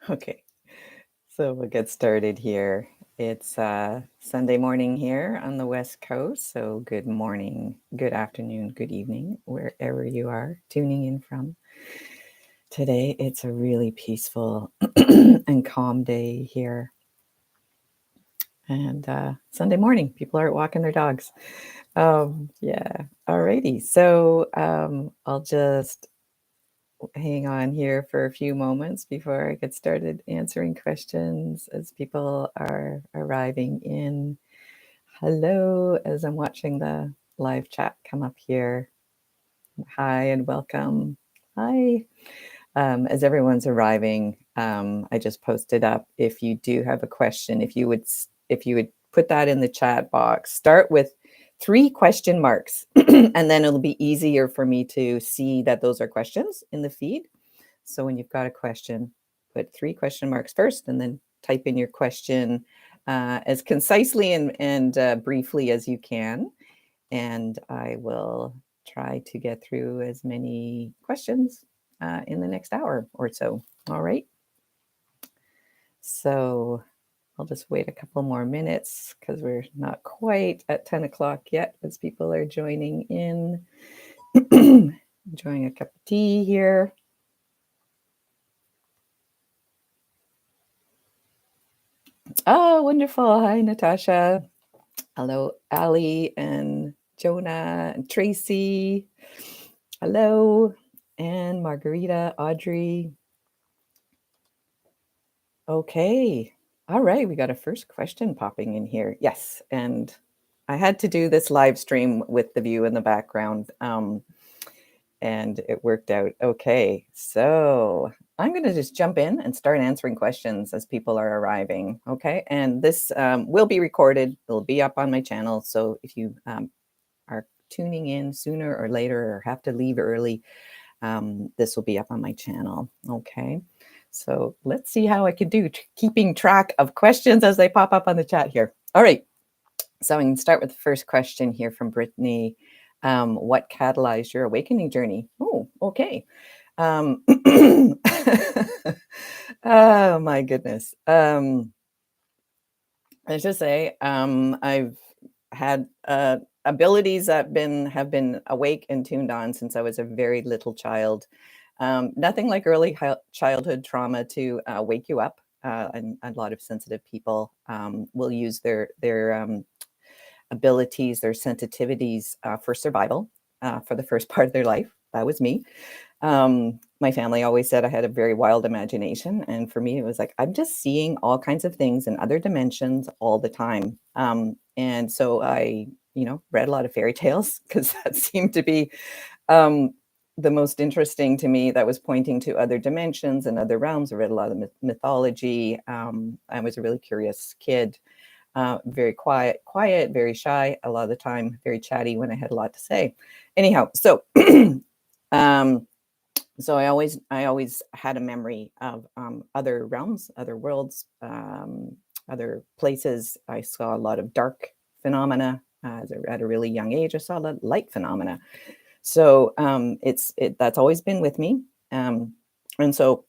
Okay, so we'll get started here. It's Sunday morning here on the West Coast, so good morning, good afternoon, good evening, wherever you are tuning in from. Today, it's a really peaceful and calm day here. And Sunday morning, people are walking their dogs. Yeah, alrighty. So I'll just hang on here for a few moments before I get started answering questions as people are arriving in. Hello, as I'm watching the live chat come up here. Hi and welcome. Hi. As everyone's arriving, I just posted up. If you do have a question, if you would put that in the chat box, start with 3 question marks, and then it'll be easier for me to see that those are questions in the feed. So when you've got a question, put 3 question marks first, and then type in your question as concisely and briefly as you can. And I will try to get through as many questions in the next hour or so. All right. So I'll just wait a couple more minutes because we're not quite at 10 o'clock yet as people are joining in. Enjoying a cup of tea here. Oh, wonderful. Hi, Natasha. Hello, Ali and Jonah and Tracy. Hello. And Margarita, Audrey. Okay. All right. We got a first question popping in here. Yes. And I had to do this live stream with the view in the background. And it worked out okay. So I'm going to just jump in and start answering questions as people are arriving. Okay. And this will be recorded. It'll be up on my channel. So if you are tuning in sooner or later or have to leave early, this will be up on my channel. Okay. So let's see how I can do keeping track of questions as they pop up on the chat here. All right. So I can start with the first question here from Brittany. What catalyzed your awakening journey? Oh, okay. Oh my goodness. I should say I've had abilities that have been awake and tuned on since I was a very little child. Nothing like early childhood trauma to wake you up. And a lot of sensitive people will use their abilities, their sensitivities for survival for the first part of their life. That was me. My family always said I had a very wild imagination. And for me, it was like, I'm just seeing all kinds of things in other dimensions all the time. And so I, read a lot of fairy tales because that seemed to be the most interesting to me. That was pointing to other dimensions and other realms. I read a lot of mythology. I was a really curious kid. Very quiet, very shy a lot of the time, very chatty when I had a lot to say. Anyhow, so so I always had a memory of other realms, other worlds, other places. I saw a lot of dark phenomena at a really young age. I saw a lot of light phenomena. So that's always been with me. And so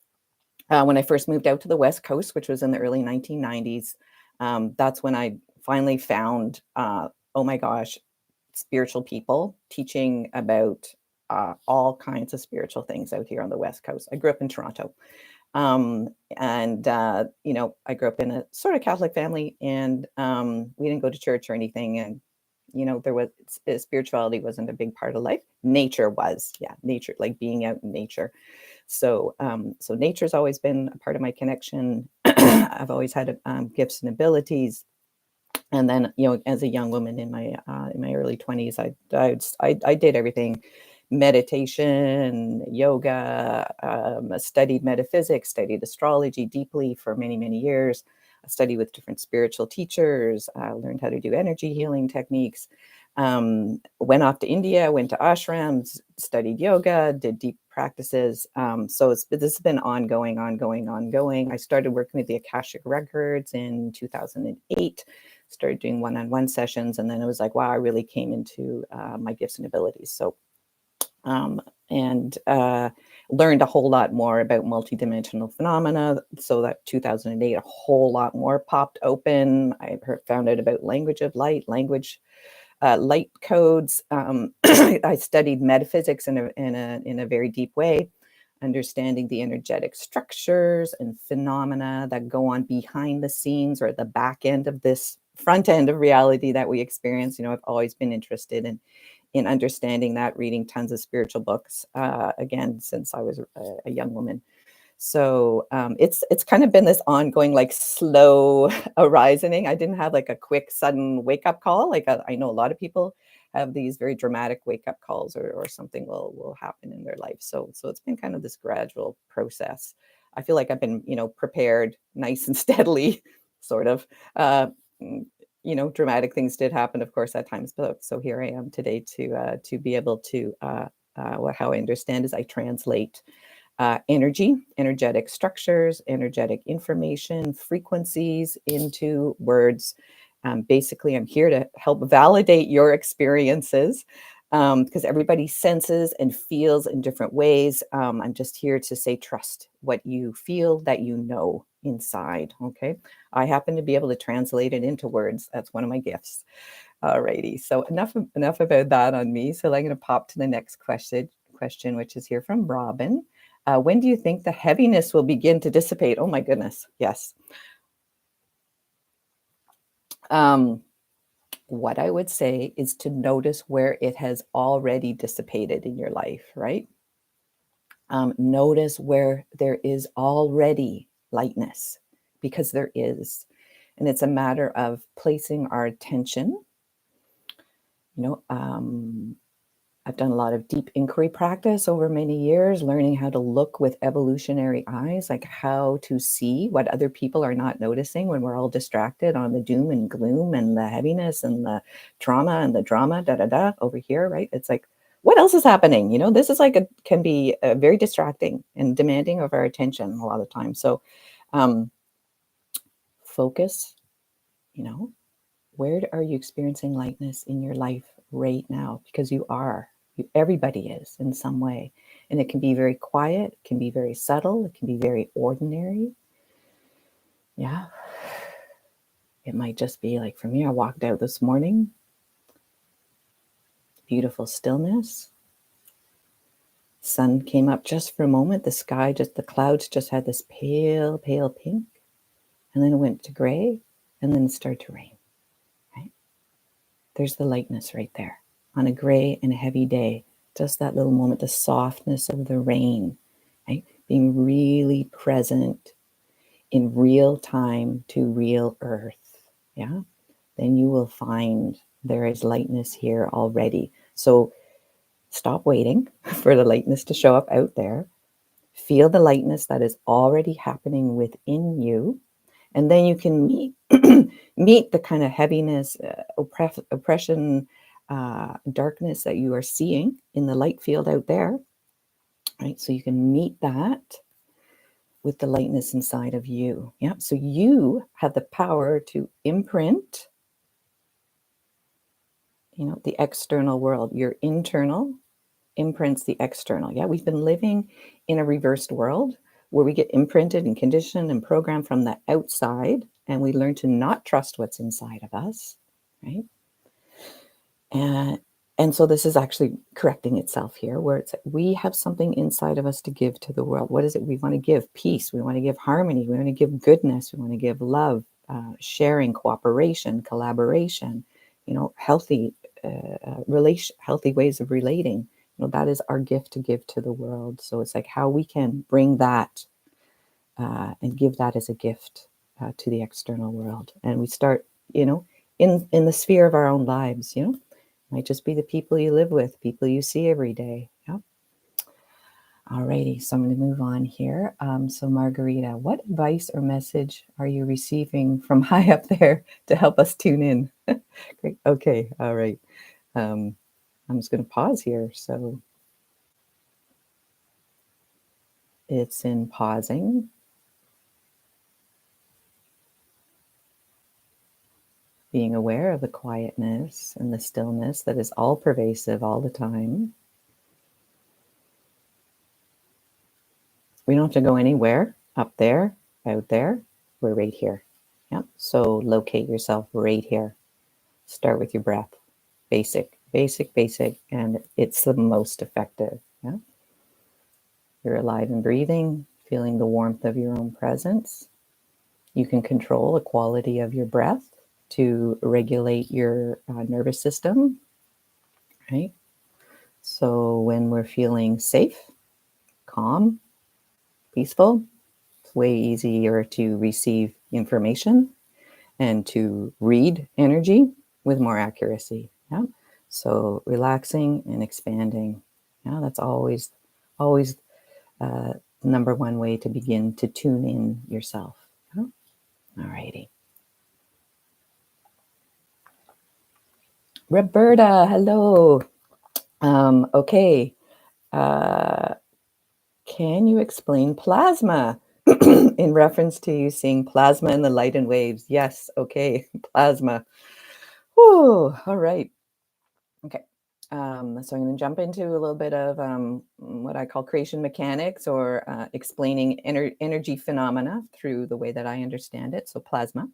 when I first moved out to the West Coast, which was in the early 1990s, that's when I finally found, oh my gosh, spiritual people teaching about all kinds of spiritual things out here on the West Coast. I grew up in Toronto. And I grew up in a sort of Catholic family, and we didn't go to church or anything. And, there was spirituality wasn't a big part of life. Nature was, nature, like being out in nature. So nature's always been a part of my connection. I've always had gifts and abilities. And then, as a young woman in my early 20s, I did everything: meditation, yoga, studied metaphysics, studied astrology deeply for many, many years. I studied with different spiritual teachers, learned how to do energy healing techniques, went off to India, went to ashrams, studied yoga, did deep practices. So this has been ongoing. I started working with the Akashic Records in 2008. Started doing one-on-one sessions, and then it was like, wow, I really came into my gifts and abilities. So learned a whole lot more about multidimensional phenomena. So that 2008, a whole lot more popped open. Found out about language of light, light codes. I studied metaphysics in a very deep way, understanding the energetic structures and phenomena that go on behind the scenes or at the back end of this front end of reality that we experience. I've always been interested in understanding that, reading tons of spiritual books, again, since I was a young woman. So it's kind of been this ongoing, like, slow arising. I didn't have like a quick, sudden wake up call. Like I know a lot of people have these very dramatic wake up calls, or something will happen in their life. So it's been kind of this gradual process. I feel like I've been, prepared nice and steadily, sort of. Uh, Dramatic things did happen, of course, at times. But so here I am today to be able to, how I understand is I translate energetic structures, energetic information, frequencies into words. Basically, I'm here to help validate your experiences, because everybody senses and feels in different ways. I'm just here to say, trust what you feel, that inside. Okay. I happen to be able to translate it into words. That's one of my gifts. Alrighty. So enough about that on me. So I'm going to pop to the next question, which is here from Robin. When do you think the heaviness will begin to dissipate? Oh my goodness. Yes. What I would say is to notice where it has already dissipated in your life, right? Notice where there is already lightness, because there is. And it's a matter of placing our attention. I've done a lot of deep inquiry practice over many years, learning how to look with evolutionary eyes, like how to see what other people are not noticing when we're all distracted on the doom and gloom and the heaviness and the trauma and the drama, over here, right? It's like, what else is happening? This is can be very distracting and demanding of our attention a lot of times. So focus, where are you experiencing lightness in your life right now? Because everybody is in some way. And it can be very quiet, it can be very subtle, it can be very ordinary. Yeah. It might just be like, for me, I walked out this morning, beautiful stillness. Sun came up just for a moment. The clouds just had this pale, pale pink. And then it went to gray, and then it started to rain. Right? There's the lightness right there on a gray and a heavy day. Just that little moment, the softness of the rain, right? Being really present in real time to real earth. Yeah. Then you will find there is lightness here already. So stop waiting for the lightness to show up out there. Feel the lightness that is already happening within you. And then you can meet the kind of heaviness, oppression, darkness that you are seeing in the light field out there, right? So you can meet that with the lightness inside of you. Yeah. So you have the power to imprint, the external world. Your internal imprints the external. Yeah. We've been living in a reversed world where we get imprinted and conditioned and programmed from the outside, and we learn to not trust what's inside of us, right? And so this is actually correcting itself here, where we have something inside of us to give to the world. What is it we want to give? Peace. We want to give harmony. We want to give goodness. We want to give love, sharing, cooperation, collaboration. Healthy healthy ways of relating. That is our gift to give to the world. So it's like how we can bring that and give that as a gift to the external world. And we start, in the sphere of our own lives. Might just be the people you live with, people you see every day. Yeah. Alrighty, so I'm going to move on here. So Margarita, what advice or message are you receiving from high up there to help us tune in? Great. Okay. All right. I'm just going to pause here. So it's in pausing. Being aware of the quietness and the stillness that is all pervasive all the time. We don't have to go anywhere up there, out there. We're right here. Yep. So locate yourself right here. Start with your breath. Basic, basic, basic. And it's the most effective. Yeah. You're alive and breathing, feeling the warmth of your own presence. You can control the quality of your breath to regulate your nervous system, right? So when we're feeling safe, calm, peaceful, it's way easier to receive information and to read energy with more accuracy. Yeah. So relaxing and expanding. Yeah, that's always number one way to begin to tune in yourself. Yeah? All righty. Roberta, hello. Okay. Can you explain plasma in reference to you seeing plasma in the light and waves? Yes. Okay. Plasma. Whew, all right. Okay. So I'm going to jump into a little bit of what I call creation mechanics, or explaining energy phenomena through the way that I understand it. So plasma.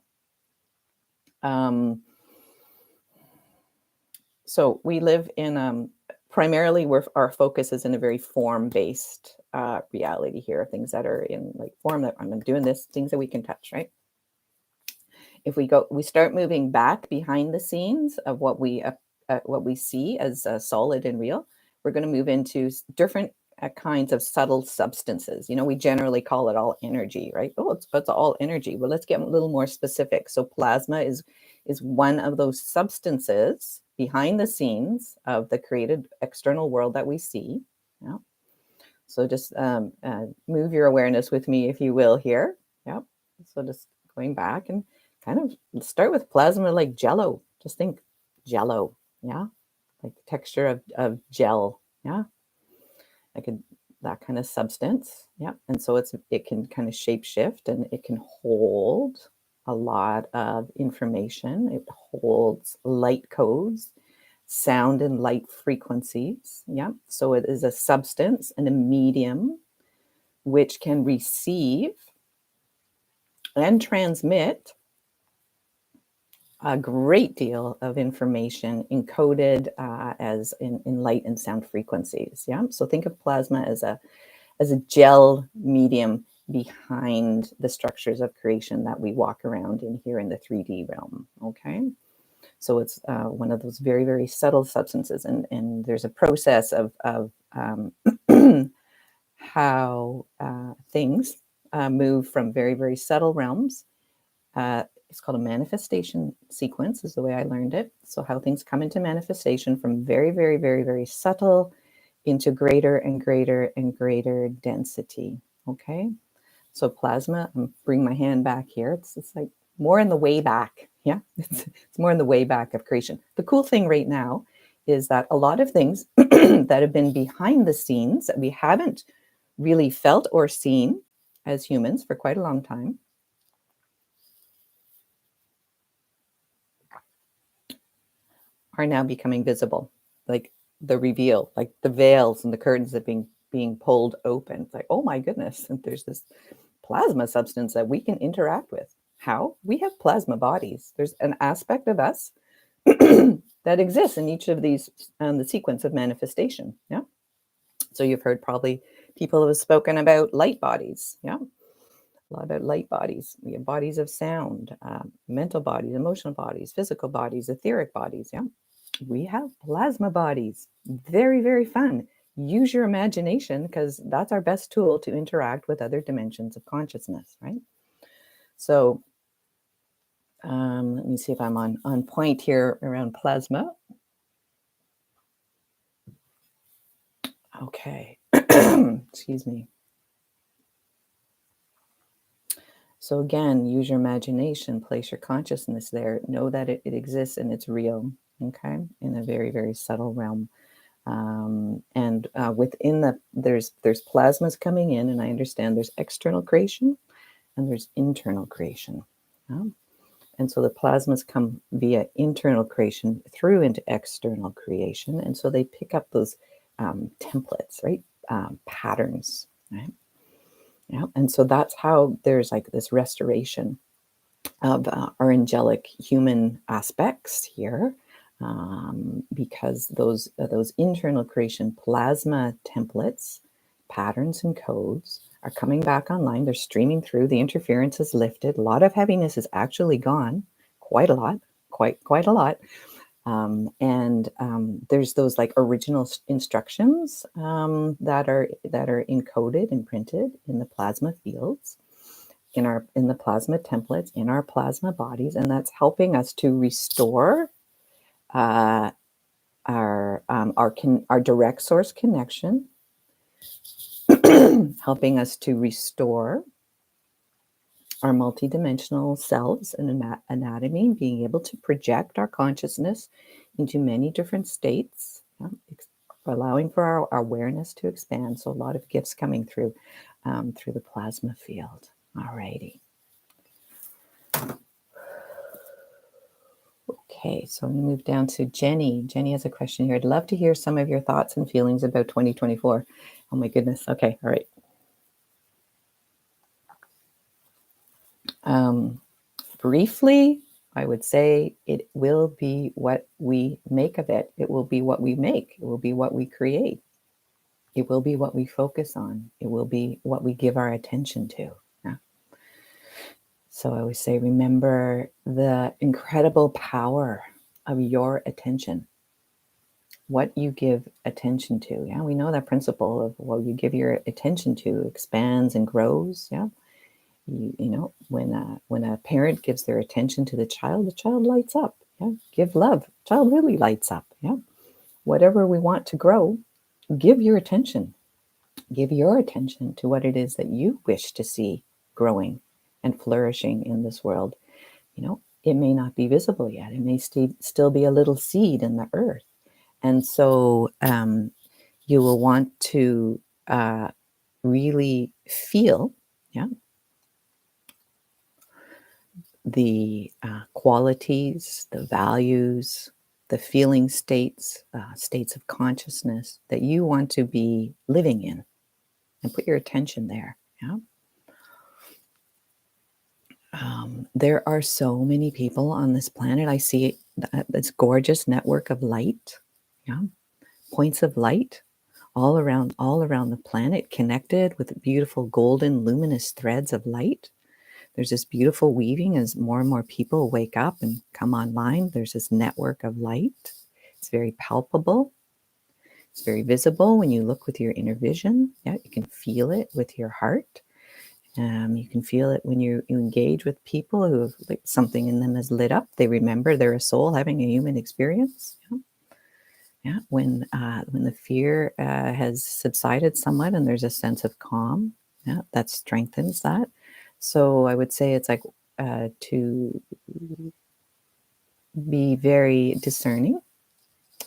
So we live in primarily our focus is in a very form-based reality here, things that are in like form, that I'm doing this, things that we can touch, right? If we start moving back behind the scenes of what we see as solid and real, we're going to move into different kinds of subtle substances. You know, we generally call it all energy, right? Oh, it's all energy. Well, let's get a little more specific. So plasma is one of those substances behind the scenes of the created external world that we see. Yeah. So just move your awareness with me, if you will, here. Yeah. So just going back and kind of start with plasma like Jello. Just think Jello. Yeah. Like the texture of gel. Yeah. Like that kind of substance. Yeah. And so it can kind of shape shift, and it can hold a lot of information. It holds light codes, sound and light frequencies. Yeah. So it is a substance and a medium which can receive and transmit a great deal of information encoded as in light and sound frequencies. Yeah. So think of plasma as a gel medium behind the structures of creation that we walk around in here in the 3D realm. Okay. So it's one of those very, very subtle substances. And there's a process of how things move from very, very subtle realms. It's called a manifestation sequence, is the way I learned it. So how things come into manifestation from very, very, very, very subtle into greater and greater and greater density. Okay. So plasma, I'm bringing my hand back here. It's like more in the way back. Yeah. It's more in the way back of creation. The cool thing right now is that a lot of things that have been behind the scenes that we haven't really felt or seen as humans for quite a long time are now becoming visible. Like the reveal, like the veils and the curtains that being pulled open. It's like, oh my goodness, and there's this plasma substance that we can interact with. How? We have plasma bodies. There's an aspect of us that exists in each of these, the sequence of manifestation. Yeah. So you've heard probably people have spoken about light bodies. Yeah. A lot about light bodies. We have bodies of sound, mental bodies, emotional bodies, physical bodies, etheric bodies. Yeah. We have plasma bodies. Very, very fun. Use your imagination, because that's our best tool to interact with other dimensions of consciousness, right? So let me see if I'm on point here around plasma. Okay. Excuse me. So again, use your imagination, place your consciousness there, know that it exists and it's real, okay, in a very, very subtle realm. And within there's plasmas coming in, and I understand there's external creation and there's internal creation. And so the plasmas come via internal creation through into external creation. And so they pick up those templates, right? Patterns, right? Yeah, and so that's how there's like this restoration of our angelic human aspects here, because those internal creation plasma templates, patterns, and codes are coming back online. They're streaming through. The interference is lifted. A lot of heaviness is actually gone. Quite a lot. Quite a lot. And there's those like original instructions that are encoded and printed in the plasma fields, in the plasma templates, in our plasma bodies, and that's helping us to restore uh, our direct source connection, helping us to restore our multidimensional selves and anatomy, being able to project our consciousness into many different states, allowing for our awareness to expand. So a lot of gifts coming through the plasma field. All righty. Okay, so I'm going to move down to Jenny. Jenny has a question here. I'd love to hear some of your thoughts and feelings about 2024. Oh my goodness. Okay, all right. Briefly, I would say it will be what we make of it. It will be what we make. It will be what we create. It will be what we focus on. It will be what we give our attention to. Yeah. So I always say, remember the incredible power of your attention. What you give attention to. Yeah, we know that principle of what you give your attention to expands and grows. Yeah. You know, when a parent gives their attention to the child lights up. Yeah, give love, child really lights up. Yeah, whatever we want to grow, give your attention. Give your attention to what it is that you wish to see growing and flourishing in this world. You know, it may not be visible yet. It may still be a little seed in the earth, and so you will want to really feel. Yeah. The qualities, the values, the feeling states, states of consciousness that you want to be living in, and put your attention there. Yeah. There are so many people on this planet. I see this gorgeous network of light. Yeah. Points of light all around the planet, connected with beautiful golden luminous threads of light. There's this beautiful weaving as more and more people wake up and come online. There's this network of light. It's very palpable. It's very visible when you look with your inner vision. Yeah, you can feel it with your heart. You can feel it when you engage with people who have, like, something in them has lit up. They remember they're a soul having a human experience. Yeah, yeah. When the fear has subsided somewhat and there's a sense of calm, yeah, that strengthens that. So I would say it's like to be very discerning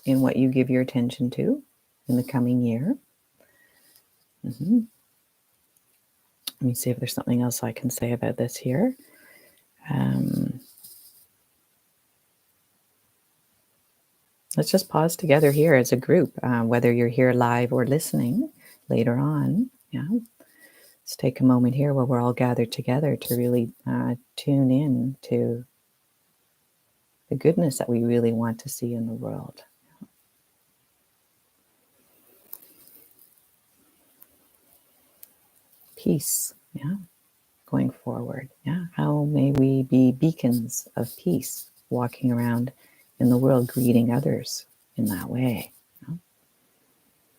in what you give your attention to in the coming year. Mm-hmm. Let me see if there's something else I can say about this here. Let's just pause together here as a group, whether you're here live or listening later on. Yeah. Let's take a moment here while we're all gathered together to really tune in to the goodness that we really want to see in the world. Peace. Yeah. Going forward. Yeah. How may we be beacons of peace, walking around in the world, greeting others in that way? You know?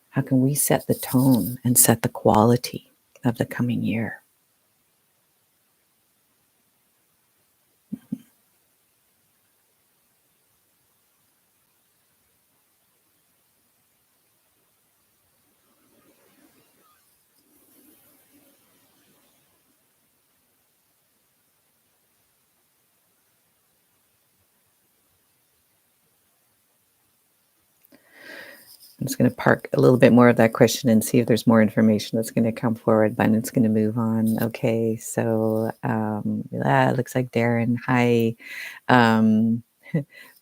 How can we set the tone and set the quality of the coming year? I'm just going to park a little bit more of that question and see if there's more information that's going to come forward, but it's going to move on. Okay, so looks like Darren, hi.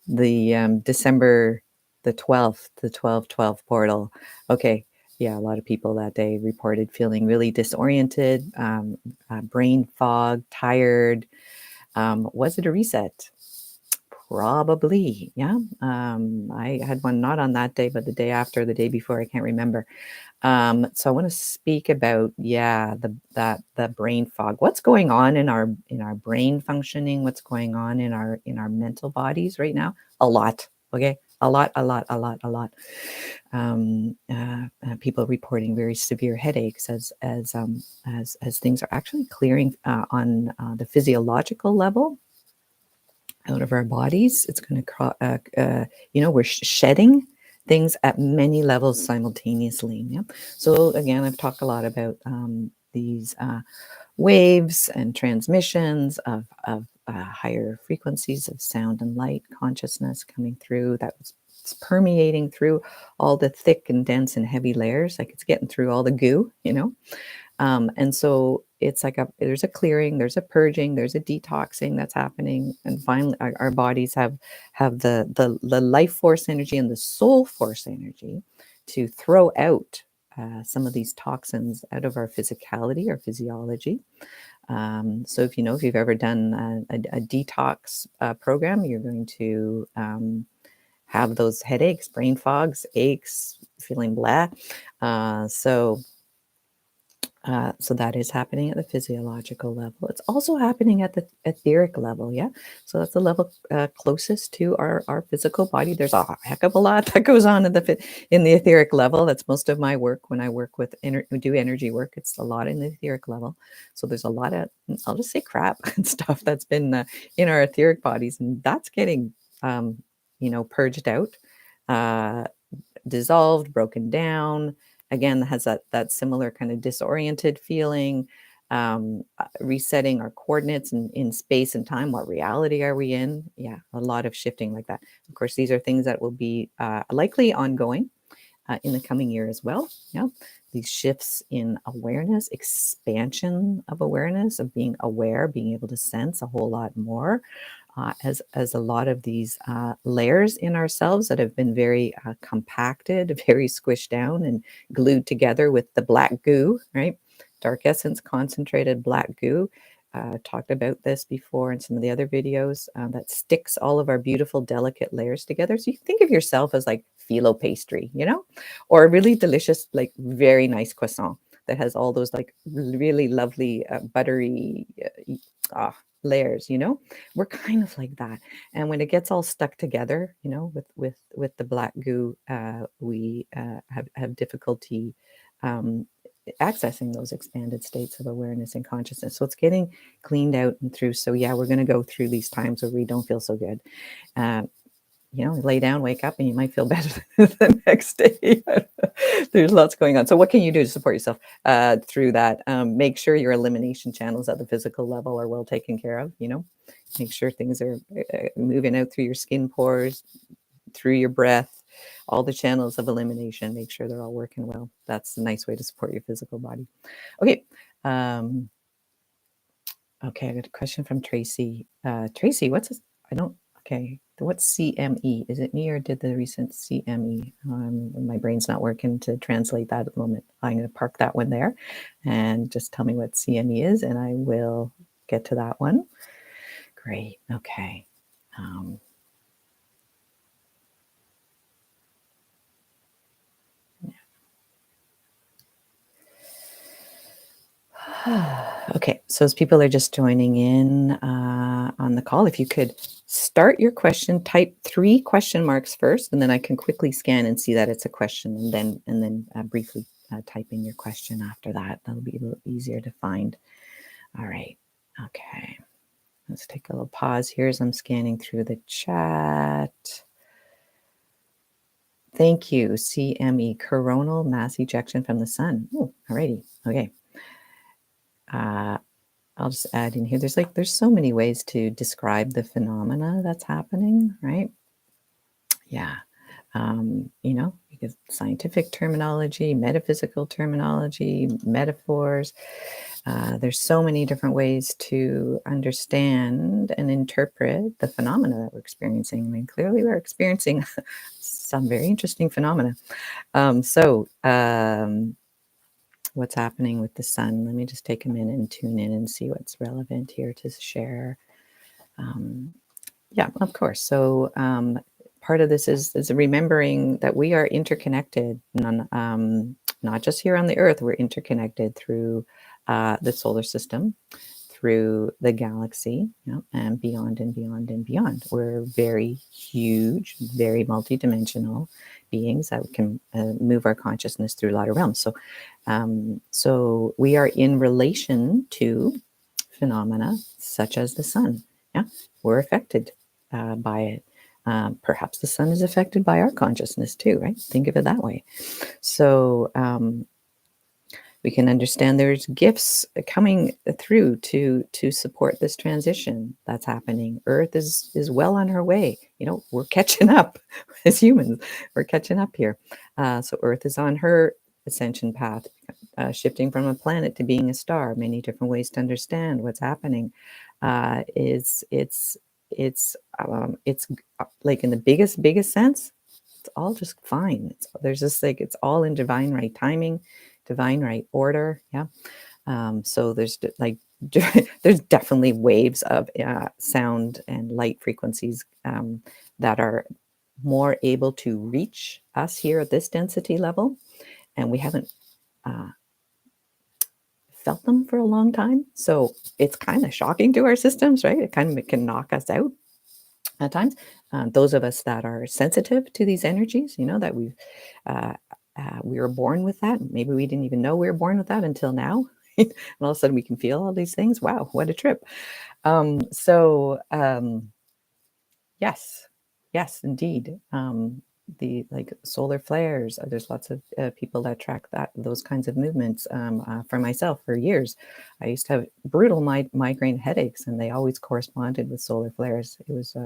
The December the 12th, the 12/12 portal. Okay, yeah, a lot of people that day reported feeling really disoriented, brain fog, tired. Was it a reset? Probably, yeah. I had one not on that day, but the day after, the day before, I can't remember. So I want to speak about, yeah, the brain fog. What's going on in our brain functioning? What's going on in our mental bodies right now? A lot. Okay, a lot. People reporting very severe headaches as things are actually clearing on the physiological level out of our bodies. It's going to, we're shedding things at many levels simultaneously. Yeah. So again, I've talked a lot about these waves and transmissions of higher frequencies of sound and light consciousness coming through. It's permeating through all the thick and dense and heavy layers. Like it's getting through all the goo, and so it's like there's a clearing, there's a purging, there's a detoxing that's happening, and finally our bodies have the life force energy and the soul force energy to throw out some of these toxins out of our physicality, our physiology. So if you've ever done a detox program, you're going to have those headaches, brain fogs, aches, feeling blah. So that is happening at the physiological level. It's also happening at the etheric level. Yeah. So that's the level closest to our physical body. There's a heck of a lot that goes on in the etheric level. That's most of my work when I work with do energy work. It's a lot in the etheric level. So there's a lot of, I'll just say crap and stuff that's been in our etheric bodies, and that's getting, purged out, dissolved, broken down. Again, has that similar kind of disoriented feeling, resetting our coordinates in space and time. What reality are we in? Yeah, a lot of shifting like that. Of course, these are things that will be likely ongoing in the coming year as well. Yeah, these shifts in awareness, expansion of awareness, of being aware, being able to sense a whole lot more, as a lot of these layers in ourselves that have been very compacted, very squished down and glued together with the black goo, right? Dark essence, concentrated black goo. Talked about this before in some of the other videos, that sticks all of our beautiful, delicate layers together. So you think of yourself as like phyllo pastry, or a really delicious, like very nice croissant that has all those like really lovely, buttery layers. We're kind of like that. And when it gets all stuck together, with the black goo, we have difficulty um, accessing those expanded states of awareness and consciousness. So it's getting cleaned out and through. So yeah, we're going to go through these times where we don't feel so good. Lay down, wake up, and you might feel better the next day. There's lots going on. So what can you do to support yourself through that? Make sure your elimination channels at the physical level are well taken care of. Make sure things are moving out through your skin pores, through your breath, all the channels of elimination. Make sure they're all working well. That's a nice way to support your physical body. Okay. Okay, I got a question from Tracy. Tracy, what's this? Okay. What's CME? Is it me or did the recent CME? My brain's not working to translate that at the moment. I'm going to park that one there and just tell me what CME is, and I will get to that one. Great. Okay. Okay, so as people are just joining in on the call, if you could start your question, type 3 question marks first, and then I can quickly scan and see that it's a question, and then briefly type in your question after that. That'll be a little easier to find. All right. Okay. Let's take a little pause here as I'm scanning through the chat. Thank you, CME, coronal mass ejection from the sun. Oh, alrighty. Okay. I'll just add in here. There's so many ways to describe the phenomena that's happening, right? Yeah. You because scientific terminology, metaphysical terminology, metaphors. There's so many different ways to understand and interpret the phenomena that we're experiencing. I mean, clearly we're experiencing some very interesting phenomena. What's happening with the sun? Let me just take a minute and tune in and see what's relevant here to share. Yeah, of course. So part of this is remembering that we are interconnected, not just here on the Earth. We're interconnected through the solar system, through the galaxy, and beyond and beyond and beyond. We're very huge, very multidimensional beings that can move our consciousness through a lot of realms. So we are in relation to phenomena such as the sun. Yeah, we're affected by it. Perhaps the sun is affected by our consciousness too, right? Think of it that way. So we can understand there's gifts coming through to support this transition that's happening. Earth is well on her way. We're catching up as humans. We're catching up here. So Earth is on her ascension path, shifting from a planet to being a star. Many different ways to understand what's happening. It's like in the biggest sense, it's all just fine. It's all in divine right timing, divine right order. Yeah. So there's there's definitely waves of sound and light frequencies that are more able to reach us here at this density level, and we haven't felt them for a long time. So it's kind of shocking to our systems, right? It kind of can knock us out at times. Those of us that are sensitive to these energies, that we were born with that. Maybe we didn't even know we were born with that until now. And all of a sudden we can feel all these things. Wow, what a trip. Yes, indeed. The solar flares. There's lots of people that track those kinds of movements. For myself, for years, I used to have brutal migraine headaches, and they always corresponded with solar flares. It was,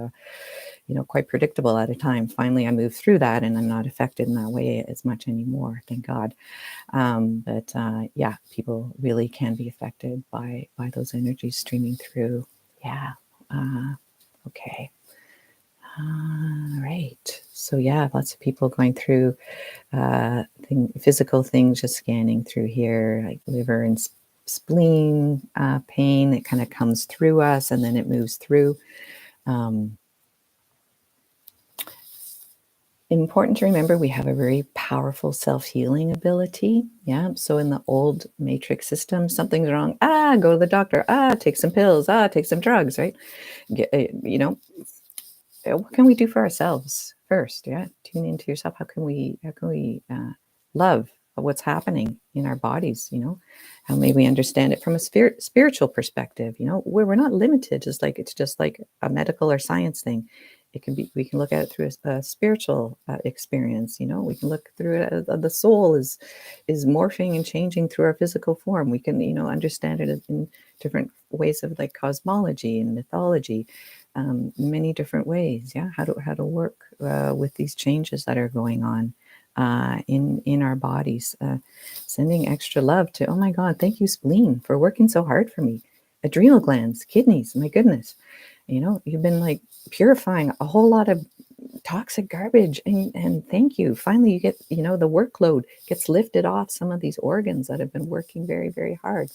quite predictable at a time. Finally, I moved through that, and I'm not affected in that way as much anymore, thank God. But people really can be affected by those energies streaming through. Yeah. Okay. Right. So lots of people going through physical things, just scanning through here, like liver and spleen pain. It kind of comes through us and then it moves through. Important to remember, we have a very powerful self-healing ability. Yeah. So in the old matrix system, something's wrong. Go to the doctor. Take some pills. Take some drugs. Right. What can we do for ourselves first? Yeah, tune into yourself. How can we love what's happening in our bodies? How may we understand it from a spiritual perspective? Where we're not limited, it's just like a medical or science thing. It can be. We can look at it through a spiritual experience. We can look through it. The soul is morphing and changing through our physical form. We can understand it in different ways of like cosmology and mythology. Many different ways, how to work with these changes that are going on in our bodies. Sending extra love to, oh my God, thank you, spleen, for working so hard for me. Adrenal glands, kidneys, my goodness. You've been like purifying a whole lot of toxic garbage, and thank you. Finally, you get, the workload gets lifted off some of these organs that have been working very, very hard.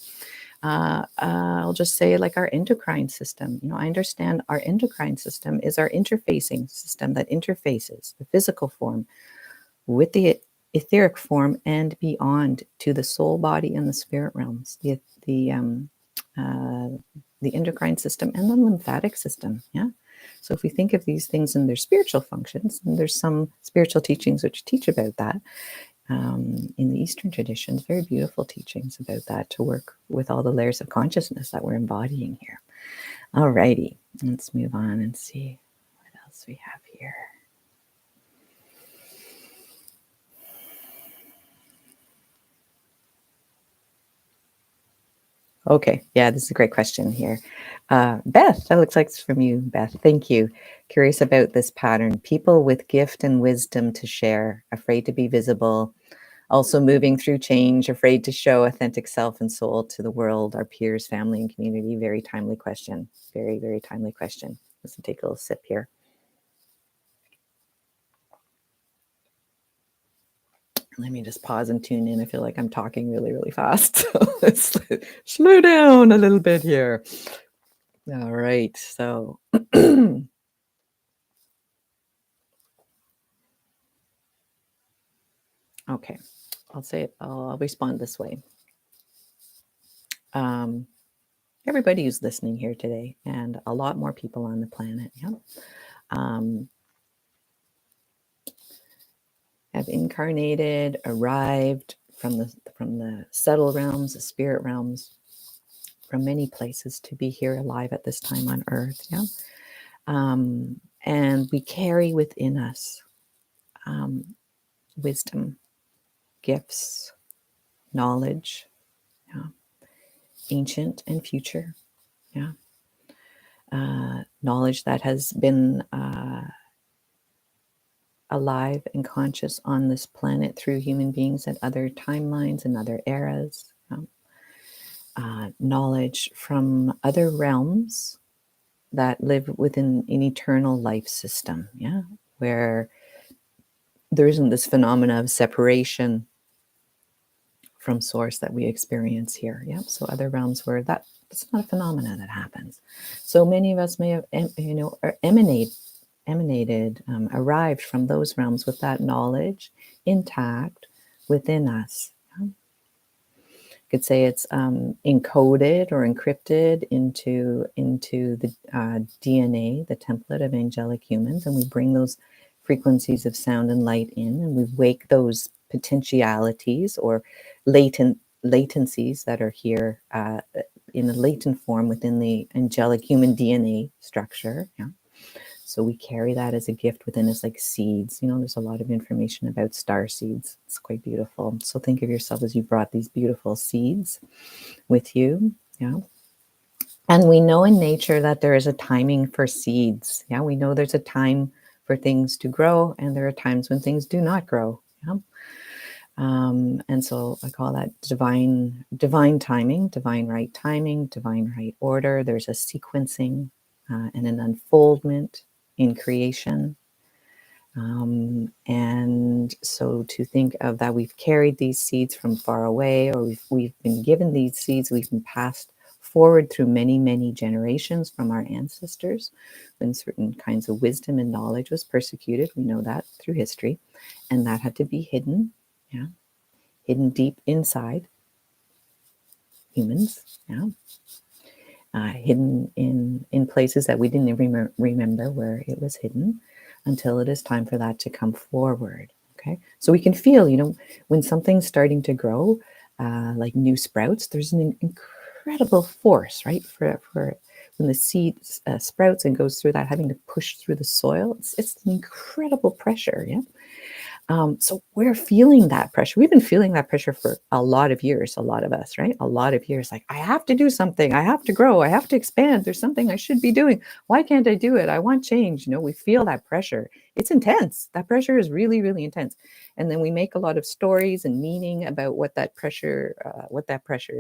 I'll just say like our endocrine system. I understand our endocrine system is our interfacing system that interfaces the physical form with the etheric form and beyond to the soul, body, and the spirit realms. The endocrine system and the lymphatic system. Yeah. So if we think of these things in their spiritual functions, and there's some spiritual teachings which teach about that. In the Eastern traditions, very beautiful teachings about that, to work with all the layers of consciousness that we're embodying here. All righty, let's move on and see what else we have here. Okay, this is a great question here. Beth, that looks like it's from you, Beth. Thank you. Curious about this pattern. People with gift and wisdom to share, afraid to be visible, also moving through change, afraid to show authentic self and soul to the world, our peers, family, and community. Very timely question. Very, very timely question. Let's take a little sip here. Let me just pause and tune in. I feel like I'm talking really, really fast. So let's slow down a little bit here. All right. So okay, I'll say it. I'll respond this way. Everybody who's listening here today, and a lot more people on the planet, have incarnated, arrived from the subtle realms, the spirit realms, from many places to be here alive at this time on Earth. And we carry within us wisdom, gifts, knowledge, ancient and future, knowledge that has been alive and conscious on this planet through human beings at other timelines and other eras, knowledge from other realms that live within an eternal life system, where there isn't this phenomena of separation from source that we experience here. So other realms where that's not a phenomena that happens. So many of us may have, emanated, arrived from those realms with that knowledge intact within us. You could say it's encoded or encrypted into the DNA, the template of angelic humans, and we bring those frequencies of sound and light in, and we wake those potentialities or latencies that are here in a latent form within the angelic human DNA structure. So we carry that as a gift within us, like seeds. There's a lot of information about star seeds. It's quite beautiful. So think of yourself as you brought these beautiful seeds with you. And we know in nature that there is a timing for seeds. We know there's a time for things to grow, and there are times when things do not grow. And so I call that divine timing, divine right timing, divine right order. There's a sequencing and an unfoldment in creation. And so to think of that, we've carried these seeds from far away, or we've been given these seeds, we've been passed forward through many, many generations from our ancestors when certain kinds of wisdom and knowledge was persecuted. We know that through history, and that had to be hidden, hidden deep inside humans, hidden in places that we didn't even remember where it was hidden, until it is time for that to come forward. Okay, so we can feel, when something's starting to grow, like new sprouts, there's an incredible force, right? For when the seed sprouts and goes through that, having to push through the soil, it's an incredible pressure. So we're feeling that pressure. We've been feeling that pressure for a lot of years, a lot of us, right? A lot of years, like, I have to do something. I have to grow. I have to expand. There's something I should be doing. Why can't I do it? I want change. We feel that pressure. It's intense. That pressure is really, really intense. And then we make a lot of stories and meaning about what that pressure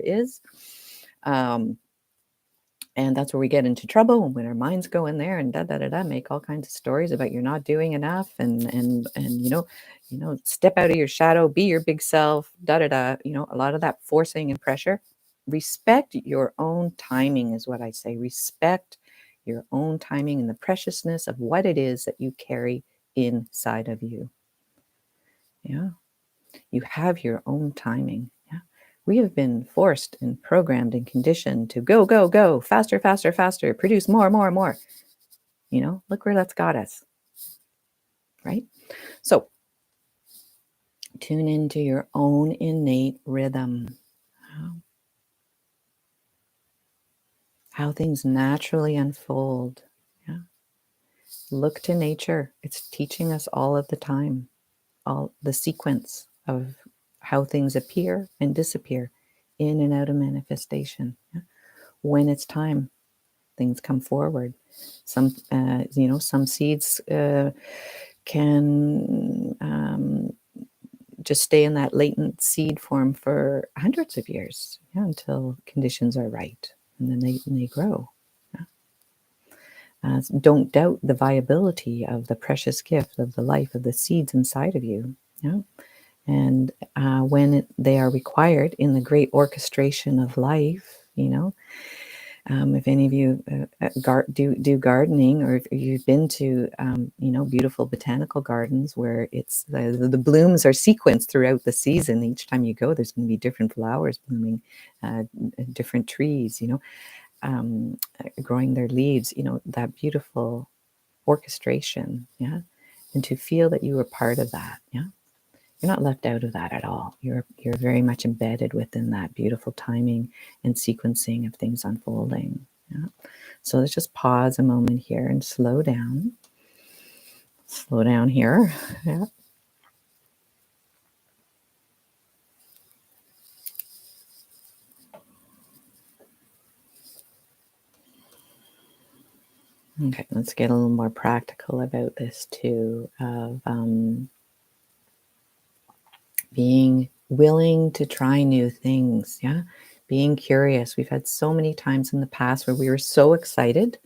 is. And that's where we get into trouble, when our minds go in there and make all kinds of stories about you're not doing enough, and step out of your shadow, be your big self, a lot of that forcing and pressure. Respect your own timing is what I say. Respect your own timing and the preciousness of what it is that you carry inside of you. You have your own timing. We have been forced and programmed and conditioned to go, go, go, faster, faster, faster, produce more, more, more. Look where that's got us, right? So tune into your own innate rhythm, how things naturally unfold. Look to nature. It's teaching us all of the time, all the sequence of how things appear and disappear in and out of manifestation. When it's time, things come forward. Some some seeds can just stay in that latent seed form for hundreds of years, until conditions are right, and then they grow. Don't doubt the viability of the precious gift of the life of the seeds inside of you. And when they are required in the great orchestration of life, if any of you do gardening, or if you've been to beautiful botanical gardens where it's the blooms are sequenced throughout the season. Each time you go, there's going to be different flowers blooming, different trees, growing their leaves. That beautiful orchestration, and to feel that you were part of that, You're not left out of that at all. You're very much embedded within that beautiful timing and sequencing of things unfolding. So let's just pause a moment here and slow down. Slow down here. Okay, let's get a little more practical about this too, of being willing to try new things, being curious. We've had so many times in the past where we were so excited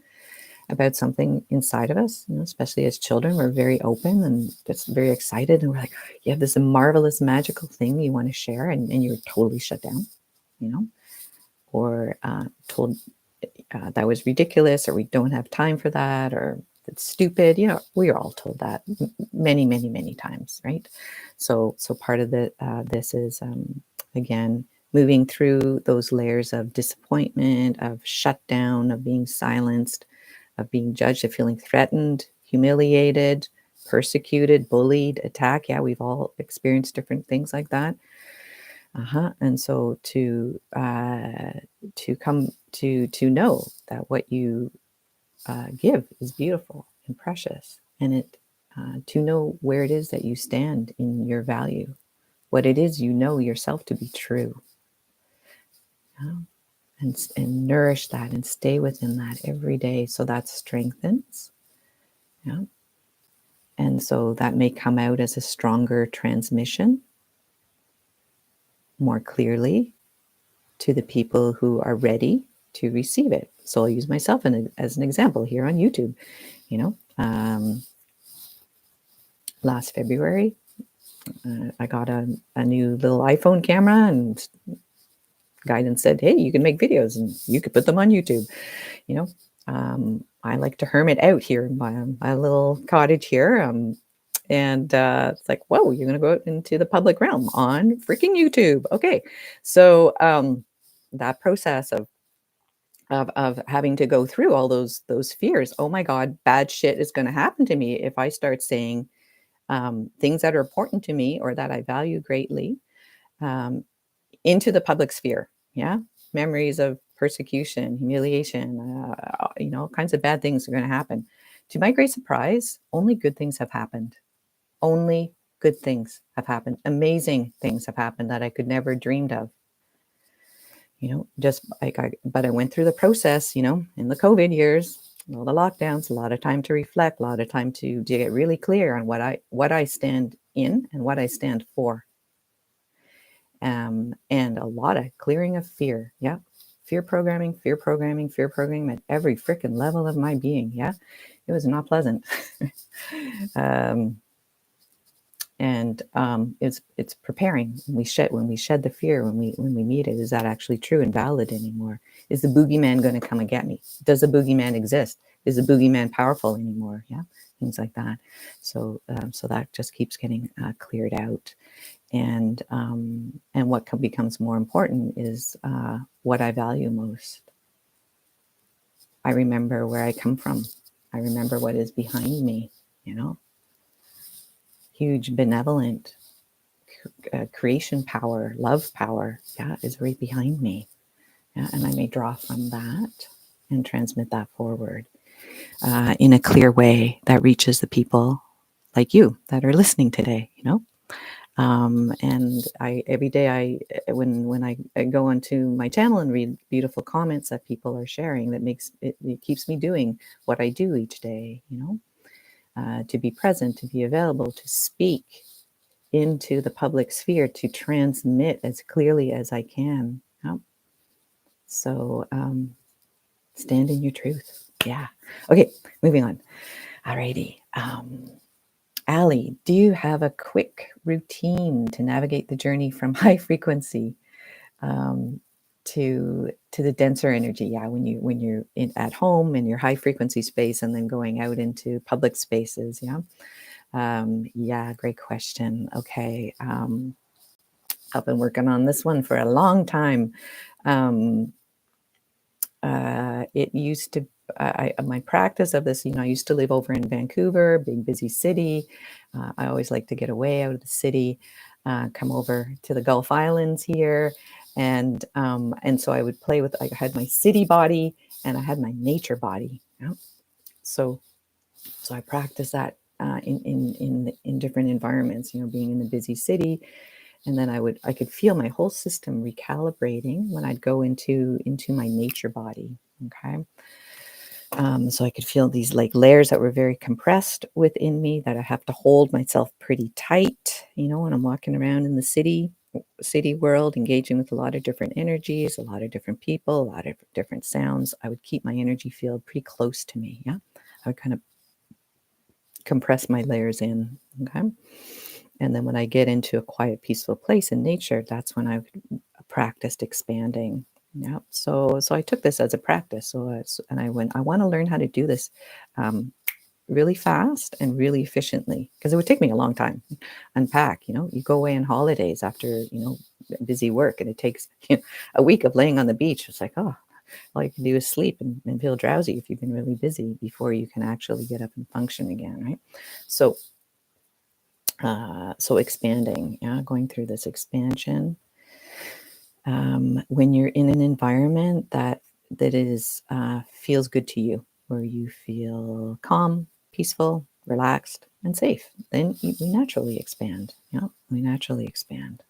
about something inside of us, especially as children. We're very open and just very excited, and we're like, you have this marvelous, magical thing you want to share, and you're totally shut down, or told that was ridiculous, or we don't have time for that, or it's stupid. We are all told that many, many, many times, right? So part of this is again moving through those layers of disappointment, of shutdown, of being silenced, of being judged, of feeling threatened, humiliated, persecuted, bullied, attacked. Yeah, we've all experienced different things like that. And so to come to know that what you give is beautiful and precious, and to know where it is that you stand in your value, what it is yourself to be true, and nourish that and stay within that every day, so that strengthens. And so that may come out as a stronger transmission more clearly to the people who are ready to receive it. So I'll use myself as an example here on YouTube. Last February, I got a new little iPhone camera, and guidance said, hey, you can make videos and you could put them on YouTube. I like to hermit out here in my little cottage here. And it's like, whoa, you're going to go out into the public realm on freaking YouTube. Okay. So that process of having to go through all those fears. Oh my God, bad shit is going to happen to me if I start saying things that are important to me or that I value greatly into the public sphere. Yeah. Memories of persecution, humiliation, all kinds of bad things are going to happen. To my great surprise, only good things have happened. Only good things have happened. Amazing things have happened that I could never dreamed of. But I went through the process, in the COVID years, all the lockdowns, a lot of time to reflect, a lot of time to get really clear on what I stand in and what I stand for. And a lot of clearing of fear. Yeah. Fear programming at every freaking level of my being. Yeah. It was not pleasant. It's preparing. When we shed the fear, when we meet it, is that actually true and valid anymore? Is the boogeyman going to come and get me? Does the boogeyman exist? Is the boogeyman powerful anymore? Yeah, things like that. So that just keeps getting cleared out, and what becomes more important is what I value most. I remember where I come from. I remember what is behind me. Huge benevolent creation power, love power, is right behind me. And I may draw from that and transmit that forward in a clear way that reaches the people like you that are listening today, And every day when I go onto my channel and read beautiful comments that people are sharing, it keeps me doing what I do each day, to be present, to be available, to speak into the public sphere, to transmit as clearly as I can. So stand in your truth. Yeah. Okay, moving on. Alrighty. Allie, do you have a quick routine to navigate the journey from high frequency to the denser energy? Yeah, when you're at home in your high frequency space and then going out into public spaces. Yeah. Yeah, great question. Okay. I've been working on this one for a long time. It used to, my practice of this, I used to live over in Vancouver, big busy city. I always like to get away out of the city, come over to the Gulf Islands here. And so I would play with, I had my city body and I had my nature body. Yeah? So I practiced that in different environments, being in the busy city. And then I could feel my whole system recalibrating when I'd go into my nature body. Okay. So I could feel these like layers that were very compressed within me, that I have to hold myself pretty tight, when I'm walking around in the city world, engaging with a lot of different energies, a lot of different people, a lot of different sounds. I would keep my energy field pretty close to me. Yeah. I would kind of compress my layers in. Okay. And then when I get into a quiet, peaceful place in nature, that's when I practiced expanding. Yeah. So I took this as a practice. And I went, I want to learn how to do this really fast and really efficiently, because it would take me a long time. Unpack, you go away on holidays after, busy work, and it takes a week of laying on the beach. It's like, oh, all you can do is sleep and feel drowsy if you've been really busy before you can actually get up and function again. Right. So expanding, going through this expansion. When you're in an environment that is feels good to you, where you feel calm, peaceful, relaxed, and safe, then we naturally expand. We naturally expand.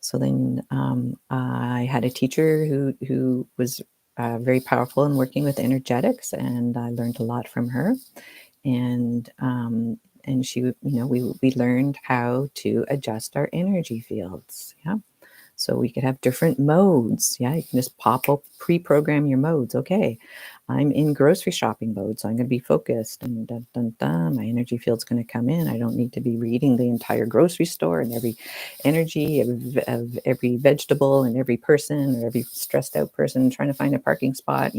So then I had a teacher who was very powerful in working with energetics, and I learned a lot from her. And she, we learned how to adjust our energy fields. Yeah. So we could have different modes. Yeah. You can just pop up, pre-program your modes. Okay. I'm in grocery shopping mode, so I'm going to be focused, and dun, dun, dun, my energy field's going to come in. I don't need to be reading the entire grocery store and every energy of every vegetable and every person, or every stressed out person trying to find a parking spot,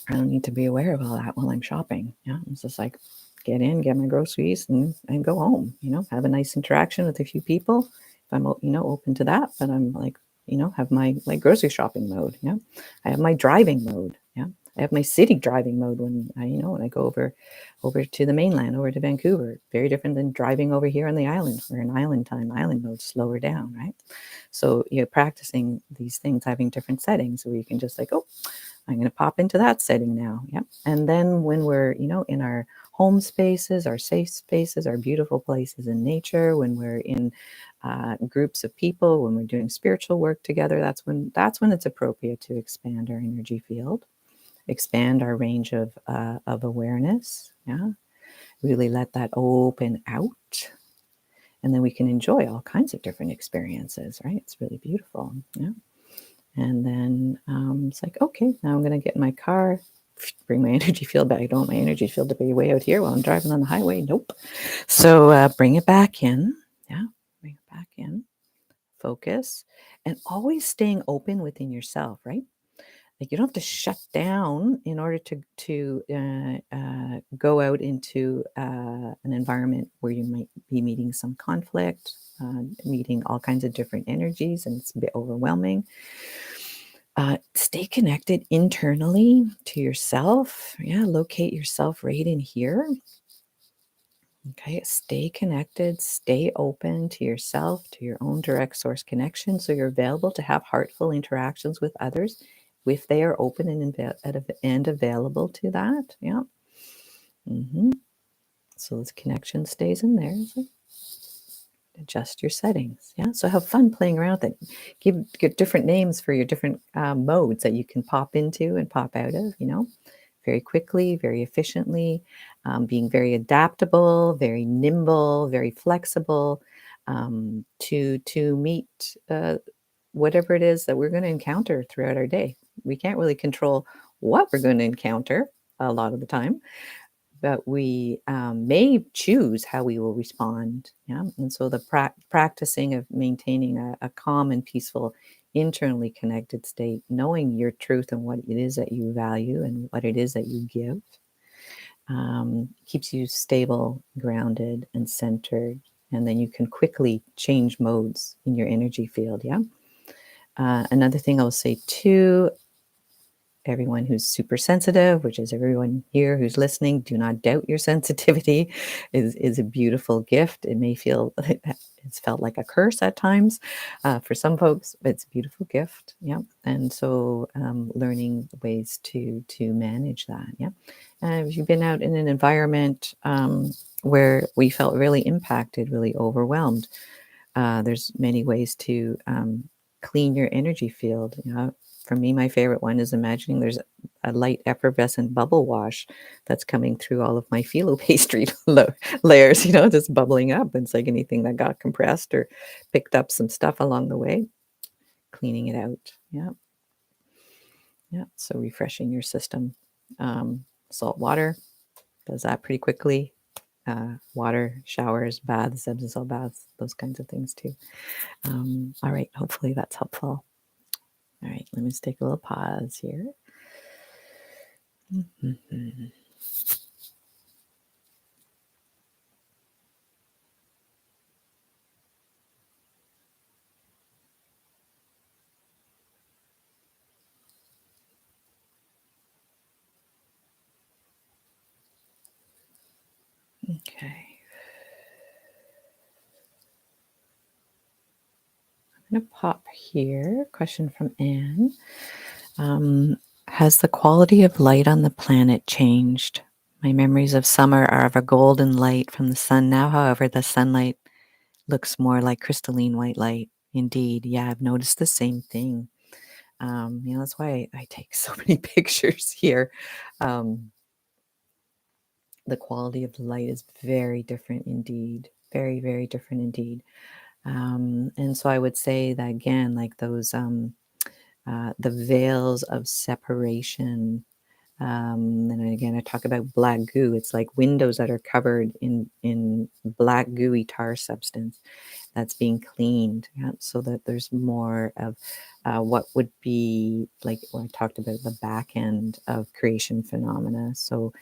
I don't need to be aware of all that while I'm shopping. Yeah, it's just like get in, get my groceries, and go home. Have a nice interaction with a few people if I'm open to that. But I'm like, have my like grocery shopping mode. Yeah, I have my driving mode. Yeah, I have my city driving mode when I go over to the mainland, over to Vancouver. Very different than driving over here on the island. We're in island time, island mode, slower down, right? So you're practicing these things, having different settings where you can just like, oh, I'm going to pop into that setting now. Yeah. And then when we're, in our home spaces, our safe spaces, our beautiful places in nature, when we're in groups of people, when we're doing spiritual work together, that's when it's appropriate to expand our energy field, expand our range of awareness. Yeah. Really let that open out. And then we can enjoy all kinds of different experiences, right? It's really beautiful. Yeah. And then it's like, okay, now I'm going to get in my car, bring my energy field back. I don't want my energy field to be way out here while I'm driving on the highway. Nope. So bring it back in. Yeah, bring it back in. Focus. And always staying open within yourself, right? Like you don't have to shut down in order to go out into an environment where you might be meeting some conflict, meeting all kinds of different energies, and it's a bit overwhelming. Stay connected internally to yourself. Yeah, locate yourself right in here. Okay, stay connected, stay open to yourself, to your own direct source connection, so you're available to have heartful interactions with others if they are open and available to that. Yeah. So this connection stays in there. adjust your settings. Yeah. So have fun playing around with it. Give different names for your different modes that you can pop into and pop out of, very quickly, very efficiently, being very adaptable, very nimble, very flexible, to meet whatever it is that we're going to encounter throughout our day. We can't really control what we're going to encounter a lot of the time, but we may choose how we will respond. Yeah. And so the practicing of maintaining a calm and peaceful, internally connected state, knowing your truth and what it is that you value and what it is that you give, keeps you stable, grounded, and centered. And then you can quickly change modes in your energy field. Yeah. Another thing I'll say too, everyone who's super sensitive, which is everyone here who's listening, do not doubt your sensitivity. Is a beautiful gift. It may feel it's felt like a curse at times for some folks, but it's a beautiful gift. Yeah, and so learning ways to manage that. Yeah, and if you've been out in an environment where we felt really impacted, really overwhelmed, there's many ways to clean your energy field. For me, my favorite one is imagining there's a light effervescent bubble wash that's coming through all of my phyllo pastry layers, just bubbling up. It's like anything that got compressed or picked up some stuff along the way, cleaning it out. Yeah. Yeah. So refreshing your system. Salt water does that pretty quickly. Water, showers, baths, Epsom salt baths, those kinds of things too. All right. Hopefully that's helpful. All right. Let me just take a little pause here. Mm-hmm. Okay. I'm going to pop here. Question from Anne. Has the quality of light on the planet changed? My memories of summer are of a golden light from the sun. Now, however, the sunlight looks more like crystalline white light. Indeed. Yeah, I've noticed the same thing. That's why I take so many pictures here. The quality of the light is very different indeed. Very, very different indeed. And so I would say that again, like those, the veils of separation. And again, I talk about black goo. It's like windows that are covered in black gooey tar substance that's being cleaned, yeah, so that there's more of what would be like what I talked about, the back end of creation phenomena. So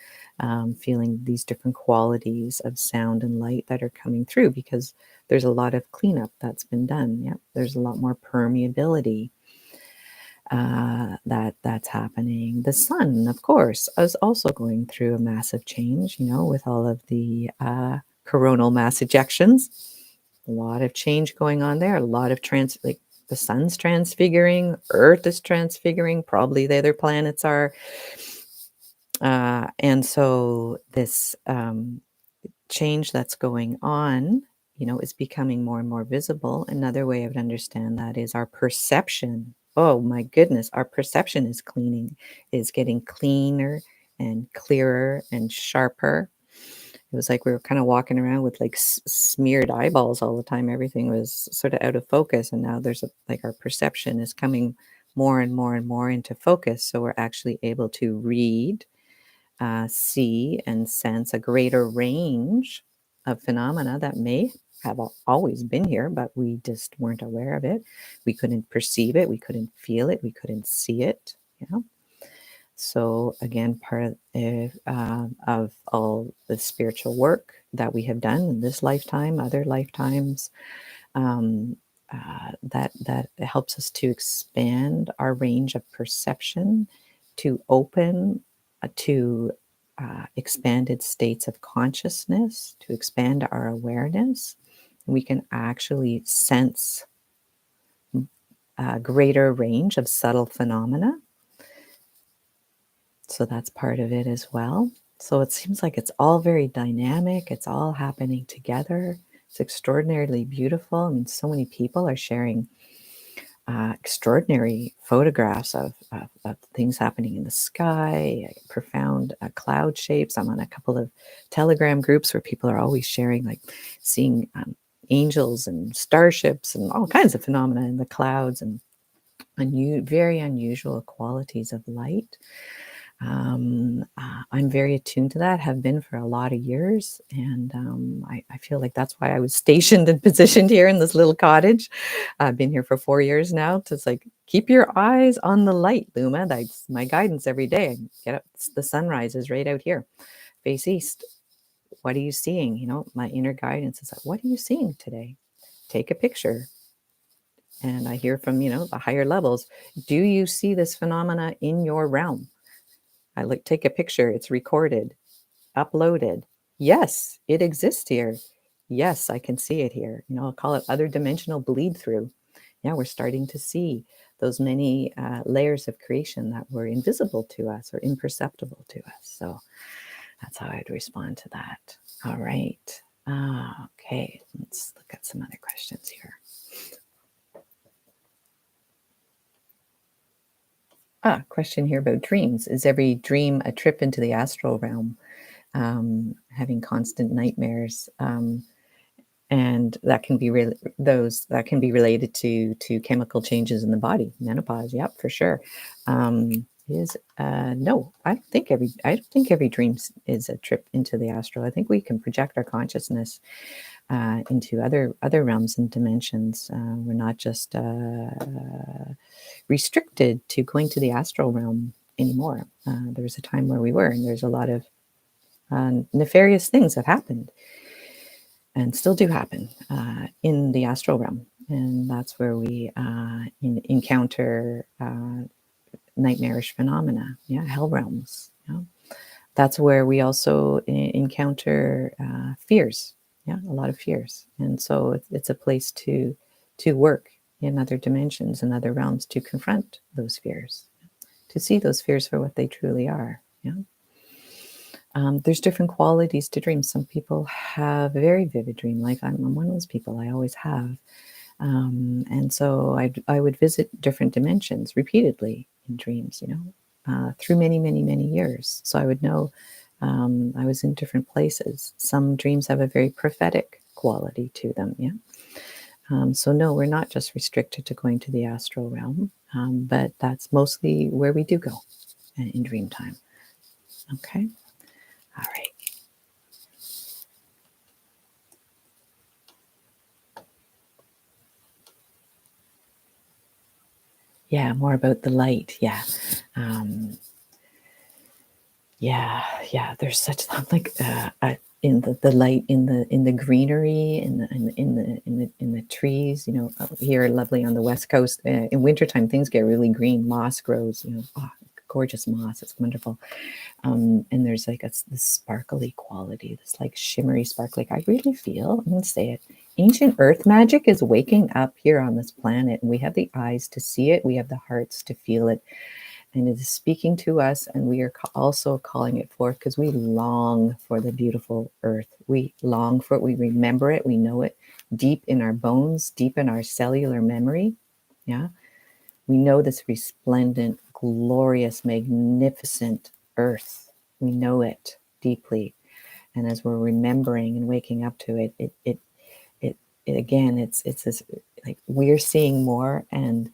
feeling these different qualities of sound and light that are coming through because there's a lot of cleanup that's been done. Yeah, there's a lot more permeability that's happening. The sun, of course, is also going through a massive change, with all of the coronal mass ejections. A lot of change going on there. A lot of like the sun's transfiguring, Earth is transfiguring, probably the other planets are. And so this change that's going on, is becoming more and more visible. Another way I would understand that is our perception. Oh my goodness, our perception is getting cleaner and clearer and sharper. It was like we were kind of walking around with like smeared eyeballs all the time. Everything was sort of out of focus. And now there's like our perception is coming more and more and more into focus. So we're actually able to read, see, and sense a greater range of phenomena that may have always been here, but we just weren't aware of it. We couldn't perceive it. We couldn't feel it. We couldn't see it. So again, part of all the spiritual work that we have done in this lifetime, other lifetimes, that helps us to expand our range of perception, to open to expanded states of consciousness, to expand our awareness. We can actually sense a greater range of subtle phenomena. So that's part of it as well. So it seems like it's all very dynamic. It's all happening together. It's extraordinarily beautiful. I mean, so many people are sharing extraordinary photographs of things happening in the sky, profound cloud shapes. I'm on a couple of Telegram groups where people are always sharing, like seeing angels and starships and all kinds of phenomena in the clouds, and very unusual qualities of light. I'm very attuned to that, have been for a lot of years. And I feel like that's why I was stationed and positioned here in this little cottage. I've been here for 4 years now. It's like, keep your eyes on the light, Luma. That's my guidance every day. I get up, the sunrise is right out here, face east. What are you seeing? You know, my inner guidance is like, what are you seeing today? Take a picture. And I hear from, the higher levels, do you see this phenomena in your realm? I take a picture, it's recorded, uploaded. Yes, it exists here. Yes, I can see it here. I'll call it other dimensional bleed through. Yeah, we're starting to see those many layers of creation that were invisible to us or imperceptible to us. So that's how I'd respond to that. All right. Okay, let's look at some other questions here. Question here about dreams. Is every dream a trip into the astral realm? Having constant nightmares, and that can be related to chemical changes in the body, menopause. Yep, for sure. No, I don't think every dream is a trip into the astral. I think we can project our consciousness into other realms and dimensions. We're not just restricted to going to the astral realm anymore. There was a time where we were, and there's a lot of nefarious things that happened and still do happen in the astral realm. And that's where we encounter nightmarish phenomena, hell realms. That's where we also encounter fears, a lot of fears. And so it's a place to work in other dimensions and other realms to confront those fears, to see those fears for what they truly are. There's different qualities to dreams. Some people have a very vivid dream life. I'm one of those people. I always have. And so I would visit different dimensions repeatedly in dreams, through many, many, many years. So I would know I was in different places. Some dreams have a very prophetic quality to them. So no, we're not just restricted to going to the astral realm, but that's mostly where we do go in dream time. Okay. All right. Yeah, more about the light. Yeah. Yeah. There's such like in the light, in the greenery, in the trees. Here lovely on the West Coast. In wintertime, things get really green. Moss grows. Gorgeous moss. It's wonderful. And there's like this sparkly quality, this like shimmery sparkly. I really feel, I'm going to say it, ancient earth magic is waking up here on this planet, and we have the eyes to see it. We have the hearts to feel it. And it is speaking to us, and we are also calling it forth because we long for the beautiful earth. We long for it. We remember it. We know it deep in our bones, deep in our cellular memory. Yeah. We know this resplendent, glorious, magnificent earth. We know it deeply. And as we're remembering and waking up to it, it again, it's this, like, we're seeing more, and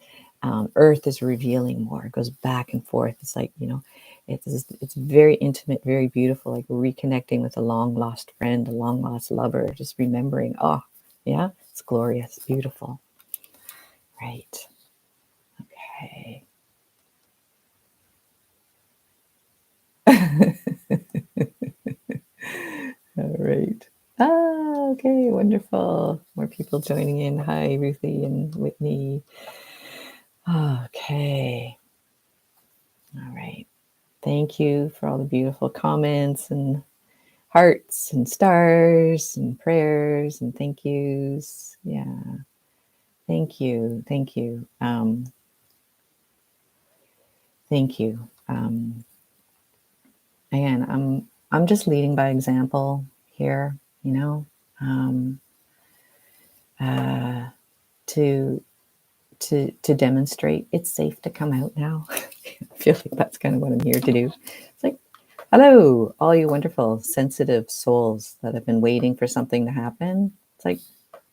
earth is revealing more. It goes back and forth. It's like, it's very intimate, very beautiful, like reconnecting with a long lost friend, a long lost lover, just remembering. Oh, yeah, it's glorious, beautiful. Right. Okay. All right. Okay, wonderful. More people joining in. Hi, Ruthie and Whitney. Okay. All right. Thank you for all the beautiful comments and hearts and stars and prayers and thank yous. Yeah. Thank you. Thank you. Thank you. Again, I'm just leading by example here, to demonstrate it's safe to come out now. I feel like that's kind of what I'm here to do. It's like, hello, all you wonderful, sensitive souls that have been waiting for something to happen. It's like,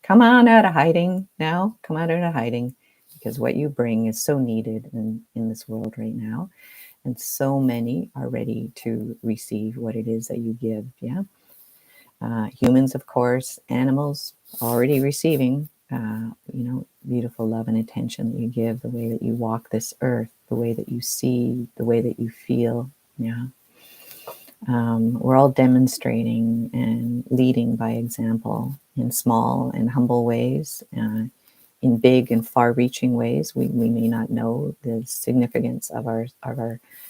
come on out of hiding now. Come out of hiding, because what you bring is so needed in this world right now. And so many are ready to receive what it is that you give. Yeah. Humans, of course, animals already receiving, beautiful love and attention that you give, the way that you walk this earth, the way that you see, the way that you feel. Yeah. We're all demonstrating and leading by example in small and humble ways, in big and far-reaching ways. We may not know the significance of our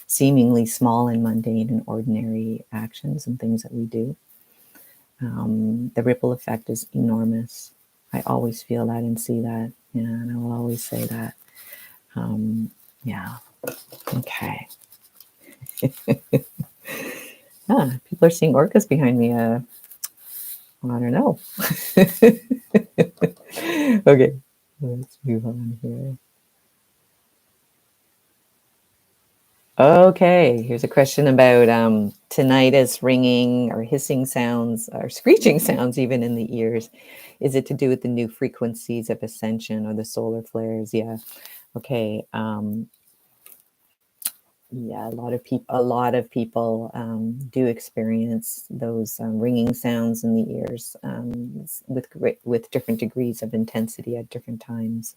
seemingly small and mundane and ordinary actions and things that we do. The ripple effect is enormous. I always feel that and see that, and I will always say that. Yeah. Okay. People are seeing orcas behind me. I don't know. Okay, let's move on here. Okay, here's a question about tinnitus, ringing, or hissing sounds, or screeching sounds, even in the ears. Is it to do with the new frequencies of ascension or the solar flares? Yeah. Okay. Yeah, a lot of people do experience those ringing sounds in the ears, with different degrees of intensity at different times.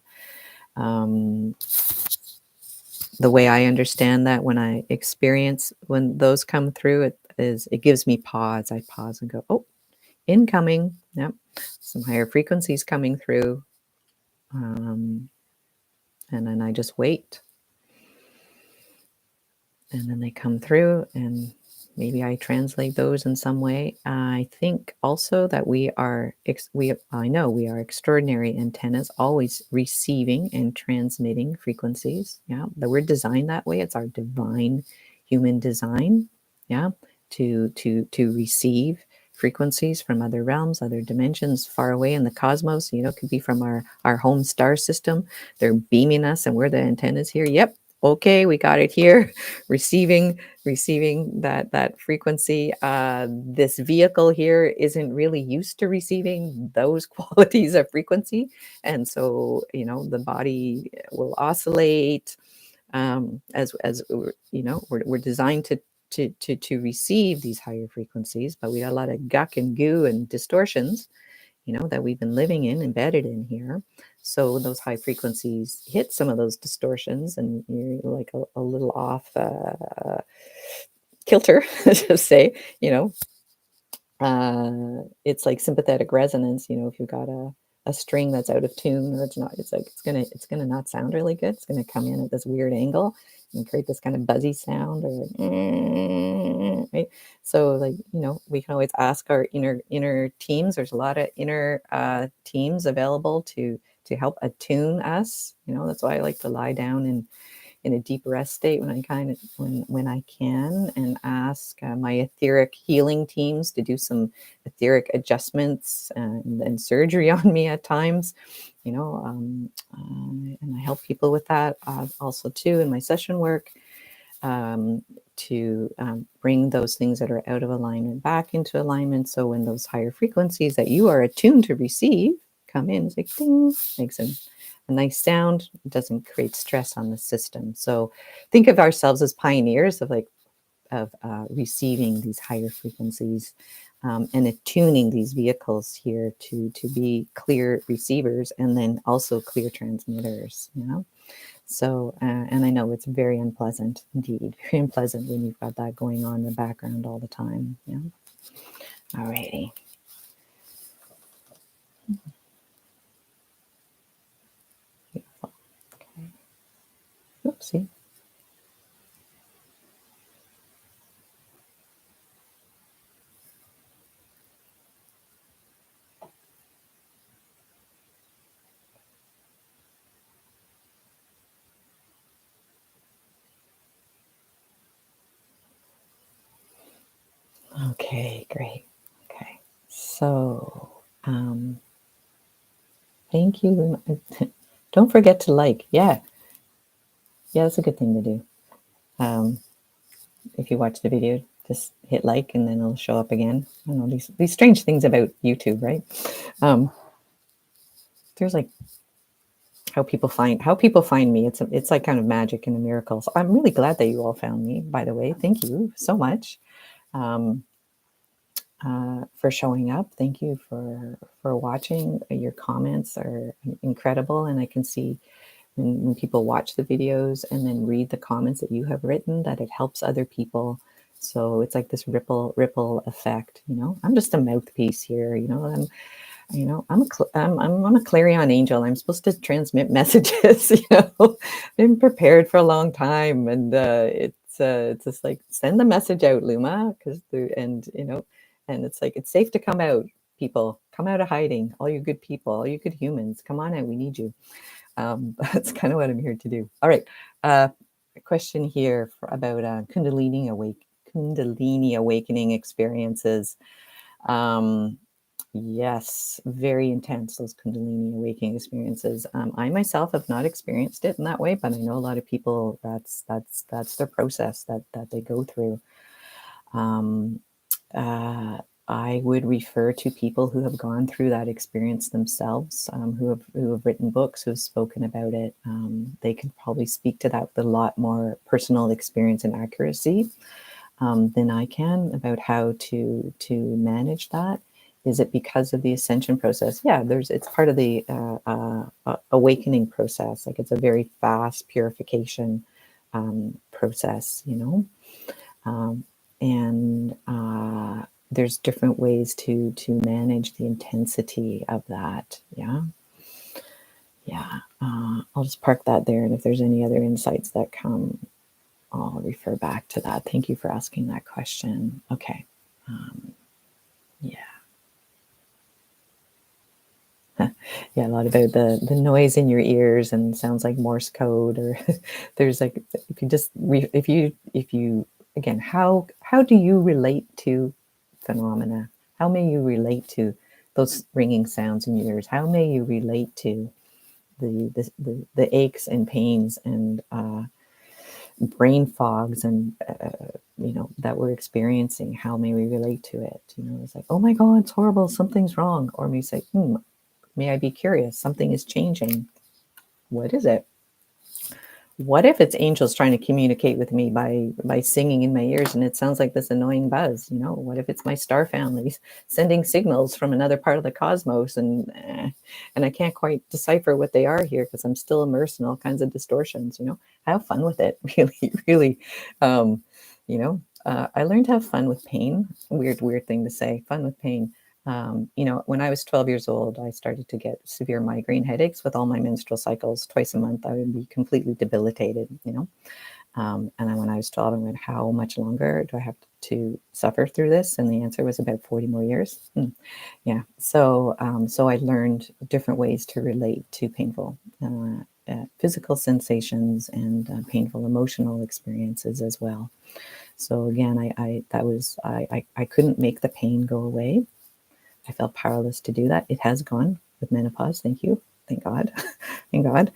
The way I understand that, when those come through, it gives me pause. I pause and go, oh, incoming. Yep, some higher frequencies coming through, and then I just wait. And then they come through, and maybe I translate those in some way. I think also that I know we are extraordinary antennas, always receiving and transmitting frequencies. Yeah, that we're designed that way. It's our divine human design. Yeah, to receive frequencies from other realms, other dimensions, far away in the cosmos. It could be from our home star system. They're beaming us, and we're the antennas here. Yep. Okay, we got it here. receiving that frequency. This vehicle here isn't really used to receiving those qualities of frequency, and so the body will oscillate, as we're designed to receive these higher frequencies, but we got a lot of guck and goo and distortions that we've been living in, embedded in here. So those high frequencies hit some of those distortions, and you're like a little off kilter, let's just say. It's like sympathetic resonance. If you've got a string that's out of tune, or it's gonna not sound really good. It's gonna come in at this weird angle and create this kind of buzzy sound, or like, right? So we can always ask our inner teams. There's a lot of inner teams available to help attune us. That's why I like to lie down in a deep rest state when I can, and ask my etheric healing teams to do some etheric adjustments and surgery on me at times, and I help people with that also too in my session work, to bring those things that are out of alignment back into alignment. So when those higher frequencies that you are attuned to receive come in, it's like ding, makes a nice sound. It doesn't create stress on the system. So think of ourselves as pioneers of receiving these higher frequencies, and attuning these vehicles here to be clear receivers, and then also clear transmitters. So, and I know it's very unpleasant indeed, very unpleasant when you've got that going on in the background all the time. Yeah. Alrighty. Beautiful. Okay. Oopsie. Okay, great. Okay. So, Thank you. Don't forget to like. Yeah, that's a good thing to do. If you watch the video, just hit like, and then it'll show up again. I don't know, these strange things about YouTube, right? There's like how people find me. It's like kind of magic and a miracle. So I'm really glad that you all found me. By the way, thank you so much for showing up. Thank you for watching. Your comments are incredible, and I can see when people watch the videos and then read the comments that you have written, that it helps other people. So it's like this ripple effect. I'm just a mouthpiece here. I'm a clarion angel. I'm supposed to transmit messages. Been prepared for a long time, and it's just like, send the message out, Luma, and it's like, it's safe to come out. People, come out of hiding. All you good people, all you good humans, come on out. We need you. That's kind of what I'm here to do. All right. A question here about Kundalini awakening experiences. Yes, very intense, those Kundalini awakening experiences. I myself have not experienced it in that way, but I know a lot of people, that's their process that they go through. I would refer to people who have gone through that experience themselves, who have written books, who have spoken about it. They can probably speak to that with a lot more personal experience and accuracy than I can about how to manage that. Is it because of the ascension process? Yeah, it's part of the awakening process. Like, it's a very fast purification process, and there's different ways to manage the intensity of that. Yeah. I'll just park that there, and if there's any other insights that come, I'll refer back to that. Thank you for asking that question. Okay. Yeah. Yeah, a lot about the noise in your ears, and sounds like Morse code, or there's like, if you again, how do you relate to phenomena? How may you relate to those ringing sounds in your ears? How may you relate to the aches and pains and brain fogs and that we're experiencing? How may we relate to it? It's like, oh my God, it's horrible, something's wrong. Or may say, may I be curious? Something is changing. What is it? What if it's angels trying to communicate with me by singing in my ears, and it sounds like this annoying buzz? What if it's my star families sending signals from another part of the cosmos, and I can't quite decipher what they are here because I'm still immersed in all kinds of distortions? Have fun with it. Really, really. I learned to have fun with pain. Weird thing to say. Fun with pain. When I was 12 years old, I started to get severe migraine headaches with all my menstrual cycles. Twice a month, I would be completely debilitated, and then when I was 12, I went, how much longer do I have to suffer through this? And the answer was about 40 more years. Yeah. So I learned different ways to relate to painful physical sensations and painful emotional experiences as well. So again, I couldn't make the pain go away. I felt powerless to do that. It has gone with menopause. Thank you. Thank God. Thank God.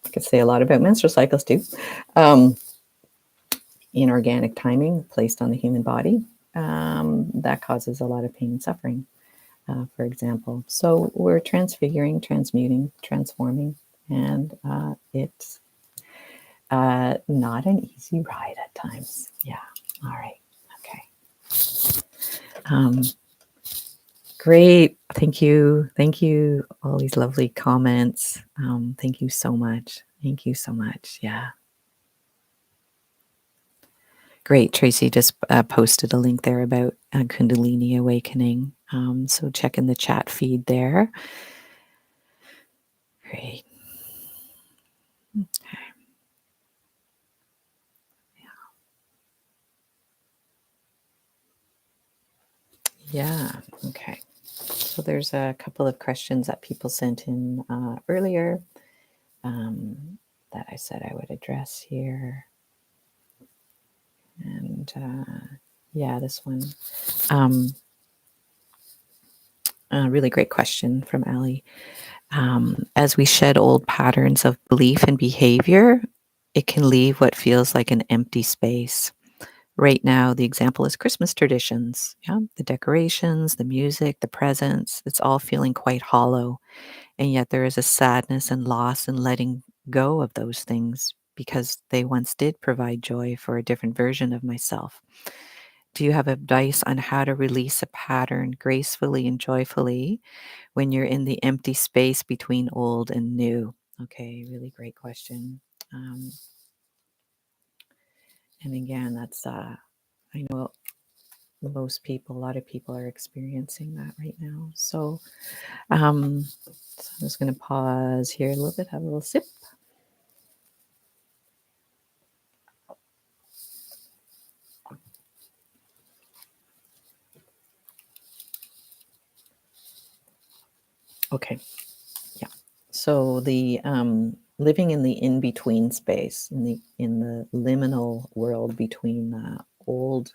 I could say a lot about menstrual cycles too. Inorganic timing placed on the human body, that causes a lot of pain and suffering, for example. So we're transfiguring, transmuting, transforming, and it's not an easy ride at times. Yeah. All right. Okay. Great. Thank you. Thank you. All these lovely comments. Thank you so much. Thank you so much. Yeah. Great. Tracy just posted a link there about Kundalini awakening. So check in the chat feed there. Great. Okay. Yeah. Okay. So there's a couple of questions that people sent in earlier that I said I would address here. And yeah, this one. A really great question from Ali. As we shed old patterns of belief and behavior, it can leave what feels like an empty space. Right now, the example is Christmas traditions. Yeah, the decorations, the music, the presents, it's all feeling quite hollow. And yet there is a sadness and loss in letting go of those things because they once did provide joy for a different version of myself. Do you have advice on how to release a pattern gracefully and joyfully when you're in the empty space between old and new? Okay, really great question. Um, and again, I know most people, a lot of people are experiencing that right now. So, so I'm just going to pause here a little bit, have a little sip. Okay. Yeah. So the living in the in-between space, in the liminal world between the old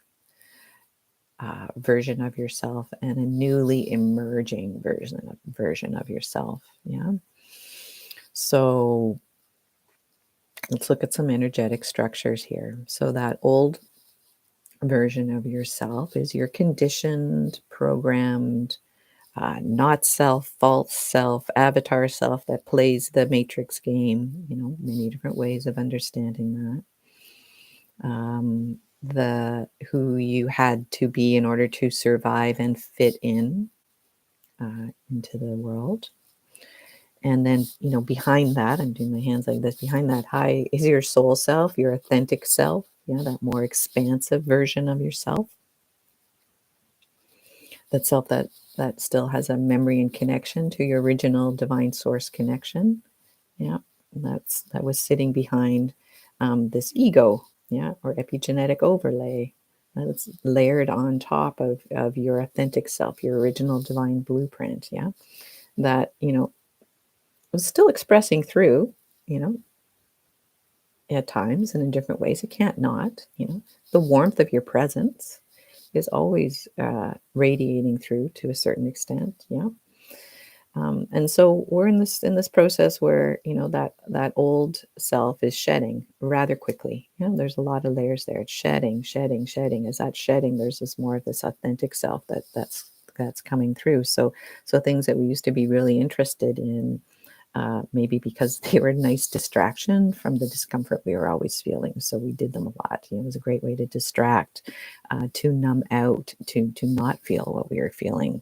version of yourself and a newly emerging version of yourself. Yeah. So let's look at some energetic structures here. So that old version of yourself is your conditioned, programmed, not self, false self, avatar self that plays the matrix game. Many different ways of understanding that. The who you had to be in order to survive and fit in into the world. And then, behind that, I'm doing my hands like this. Behind that high is your soul self, your authentic self. That more expansive version of yourself. That self that still has a memory and connection to your original divine source connection. Yeah, that was sitting behind this ego, yeah, or epigenetic overlay that's layered on top of your authentic self, your original divine blueprint. Yeah, that was still expressing through, you know, at times and in different ways. It can't not, the warmth of your presence is always radiating through to a certain extent. Yeah. And so we're in this process where that old self is shedding rather quickly. There's a lot of layers there. It's shedding, shedding, shedding. As that shedding, there's this more of this authentic self that's coming through. So things that we used to be really interested in, maybe because they were a nice distraction from the discomfort we were always feeling. So we did them a lot. It was a great way to distract, to numb out, to not feel what we were feeling.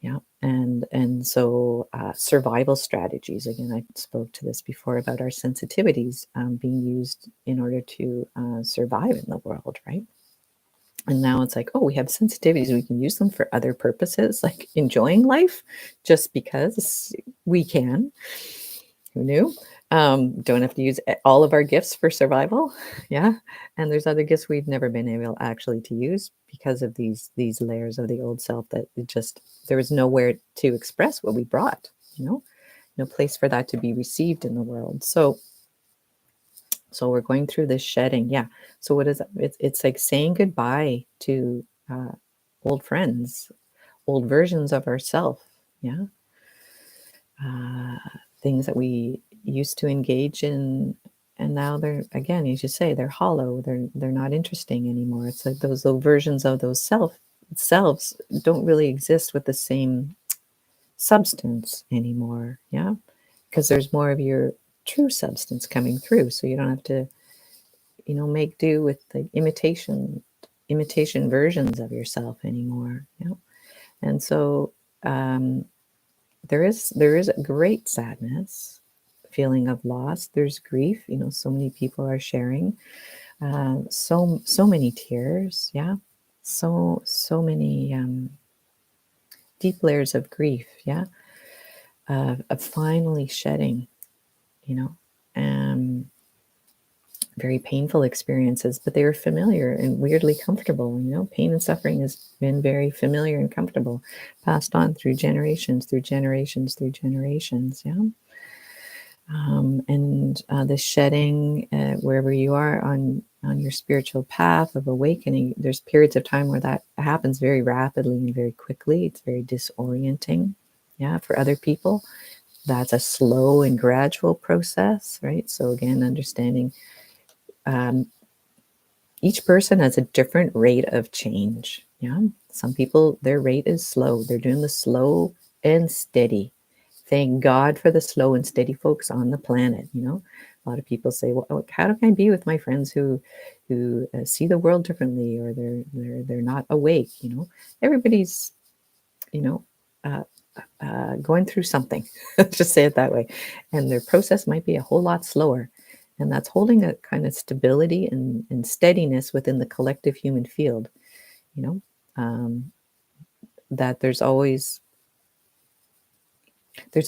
Yeah. And so survival strategies, again, I spoke to this before about our sensitivities being used in order to survive in the world, right? And now it's like, oh, we have sensitivities. We can use them for other purposes, like enjoying life just because we can. Who knew? Don't have to use all of our gifts for survival. Yeah. And there's other gifts we've never been able actually to use because of these layers of the old self that there was nowhere to express what we brought, no place for that to be received in the world. So we're going through this shedding. Yeah. So what is that? It's like saying goodbye to old friends, old versions of ourselves. Yeah. Things that we used to engage in, and now they're, again, as you say, they're hollow. They're not interesting anymore. It's like those little versions of those selves don't really exist with the same substance anymore. Yeah. Because there's more of your true substance coming through. So you don't have to, make do with the imitation versions of yourself anymore. Yeah. And so there is a great sadness, feeling of loss. There's grief. So many people are sharing so many tears. Yeah. So many deep layers of grief. Yeah. Of finally shedding, um, very painful experiences, but they were familiar and weirdly comfortable. Pain and suffering has been very familiar and comfortable, passed on through generations, through generations, through generations. Yeah. And the shedding, wherever you are on your spiritual path of awakening, there's periods of time where that happens very rapidly and very quickly. It's very disorienting, yeah, for other people. That's a slow and gradual process, right? So again, understanding each person has a different rate of change. Yeah. Some people, their rate is slow. They're doing the slow and steady. Thank God for the slow and steady folks on the planet. A lot of people say, "Well, how can I be with my friends who see the world differently, or they're not awake?" Everybody's you know uh, going through something. Let's just say it that way, and their process might be a whole lot slower, and that's holding a kind of stability and steadiness within the collective human field. You know, that there's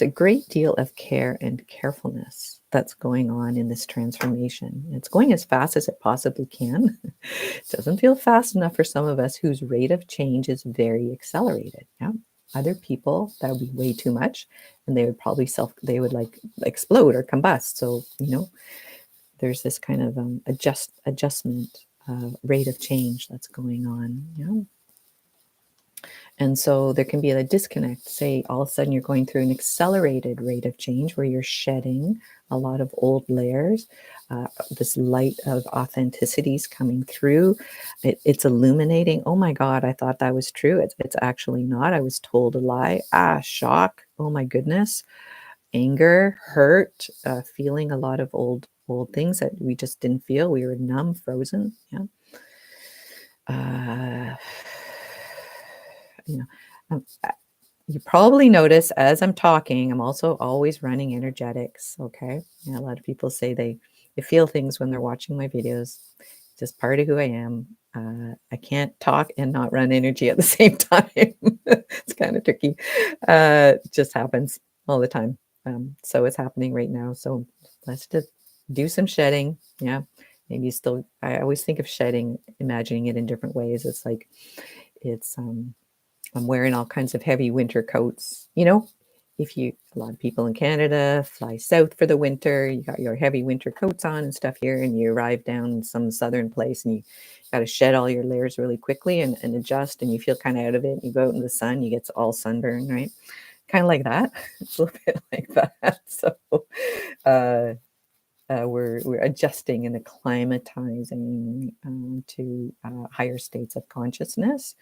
a great deal of care and carefulness that's going on in this transformation. It's going as fast as it possibly can. It doesn't feel fast enough for some of us whose rate of change is very accelerated. Yeah. Other people, that would be way too much, and they would probably they would like explode or combust. So, there's this kind of adjustment rate of change that's going on. Yeah. And so there can be a disconnect. Say all of a sudden you're going through an accelerated rate of change where you're shedding a lot of old layers. This light of authenticity is coming through. It's illuminating. Oh my God, I thought that was true. It's actually not. I was told a lie. Shock. Oh my goodness. Anger, hurt, feeling a lot of old things that we just didn't feel. We were numb, frozen. Yeah. Uh, you know, you probably notice as I'm talking, I'm also always running energetics. Okay. A lot of people say they feel things when they're watching my videos. Just part of who I am. I can't talk and not run energy at the same time. It's kind of tricky. It just happens all the time. So it's happening right now. So let's just do some shedding. Yeah. Maybe I always think of shedding, imagining it in different ways. It's like, I'm wearing all kinds of heavy winter coats. A lot of people in Canada fly south for the winter, you got your heavy winter coats on and stuff here, and you arrive down in some southern place and you got to shed all your layers really quickly and adjust, and you feel kind of out of it. You go out in the sun, you get all sunburned, right? Kind of like that. It's a little bit like that. So we're adjusting and acclimatizing to higher states of consciousness.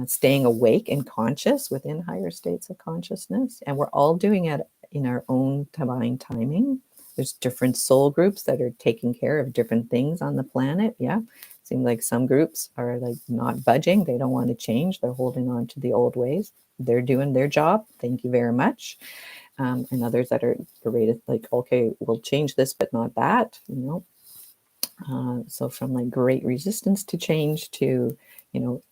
Staying awake and conscious within higher states of consciousness. And we're all doing it in our own divine timing. There's different soul groups that are taking care of different things on the planet. Yeah. Seems like some groups are like not budging. They don't want to change. They're holding on to the old ways. They're doing their job. Thank you very much. And others that are rated like, okay, we'll change this, but not that, so from like great resistance to change to,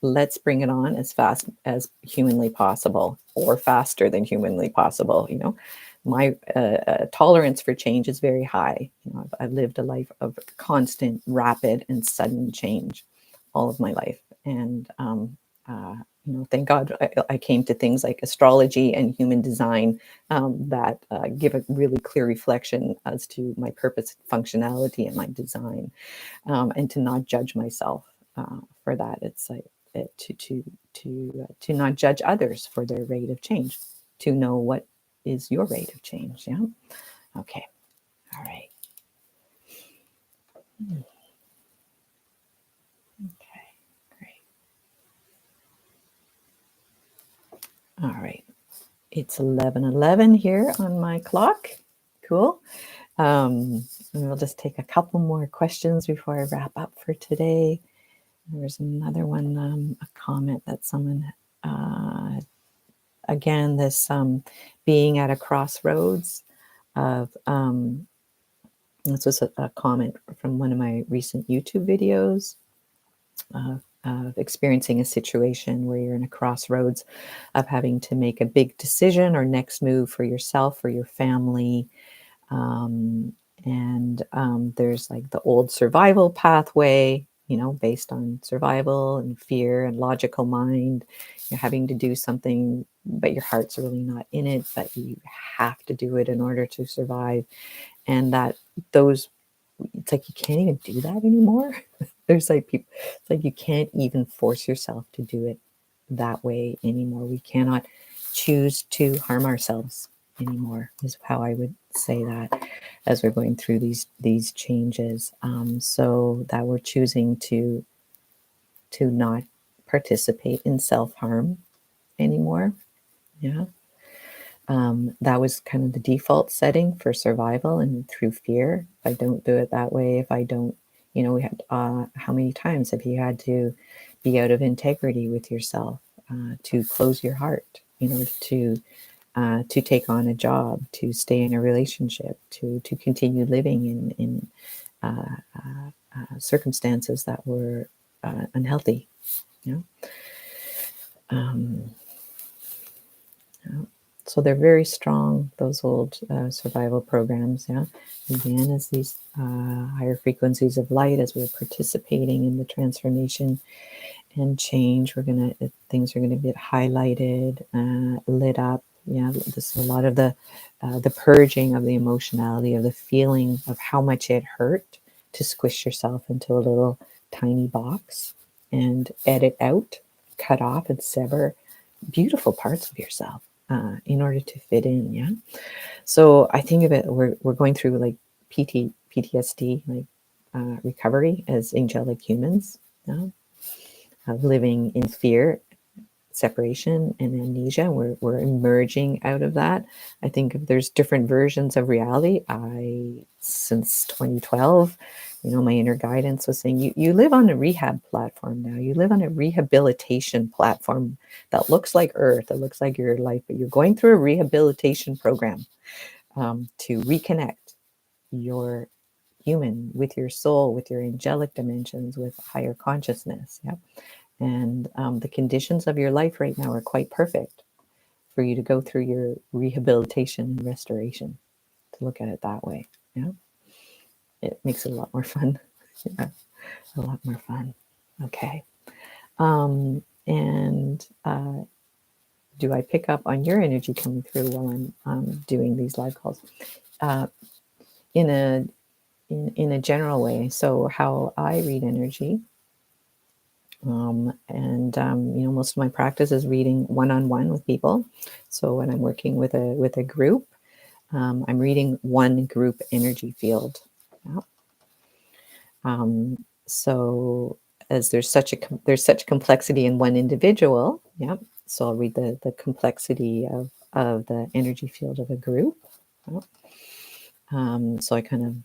let's bring it on as fast as humanly possible, or faster than humanly possible. My tolerance for change is very high. I've lived a life of constant, rapid, and sudden change all of my life. And, thank God I came to things like astrology and human design that give a really clear reflection as to my purpose, functionality, and my design, and to not judge myself for that. It's like to not judge others for their rate of change, to know what is your rate of change. Yeah. Okay. All right. Okay. Great. All right. It's 11:11 here on my clock. Cool. And we'll just take a couple more questions before I wrap up for today. There's another one, a comment that someone, again, this being at a crossroads of, this was a comment from one of my recent YouTube videos of experiencing a situation where you're in a crossroads of having to make a big decision or next move for yourself or your family. There's like the old survival pathway, based on survival and fear and logical mind. You're having to do something, but your heart's really not in it, but you have to do it in order to survive. And it's like you can't even do that anymore. There's like people, it's like you can't even force yourself to do it that way anymore. We cannot choose to harm ourselves. anymore, is how I would say that as we're going through these changes. So that we're choosing to not participate in self-harm anymore. Yeah. That was kind of the default setting for survival and through fear. If I don't do it that way, if I don't, we had, how many times have you had to be out of integrity with yourself, to close your heart in order to take on a job, to stay in a relationship, to continue living in circumstances that were unhealthy, you know? Um, yeah. So they're very strong, those old survival programs. Yeah, again, as these higher frequencies of light, as we're participating in the transformation and change, things are gonna get highlighted, lit up. Yeah, this is a lot of the purging of the emotionality, of the feeling of how much it hurt to squish yourself into a little tiny box and edit out, cut off, and sever beautiful parts of yourself in order to fit in. Yeah. So I think of it, we're going through like PTSD, like recovery as angelic humans, yeah? Living in fear, separation, and amnesia. We're emerging out of that. I think if there's different versions of reality, since 2012, my inner guidance was saying, you live on a rehab platform now. You live on a rehabilitation platform that looks like Earth, it looks like your life, but you're going through a rehabilitation program to reconnect your human with your soul, with your angelic dimensions, with higher consciousness. Yeah. And the conditions of your life right now are quite perfect for you to go through your rehabilitation and restoration, to look at it that way. Yeah. It makes it a lot more fun. Yeah, a lot more fun. Okay. And do I pick up on your energy coming through while I'm doing these live calls? Uh, in a general way. So how I read energy, and most of my practice is reading one-on-one with people. So when I'm working with a group, I'm reading one group energy field. Yeah. So as there's such complexity in one individual, yeah. So I'll read the complexity of the energy field of a group. Yeah. So I kind of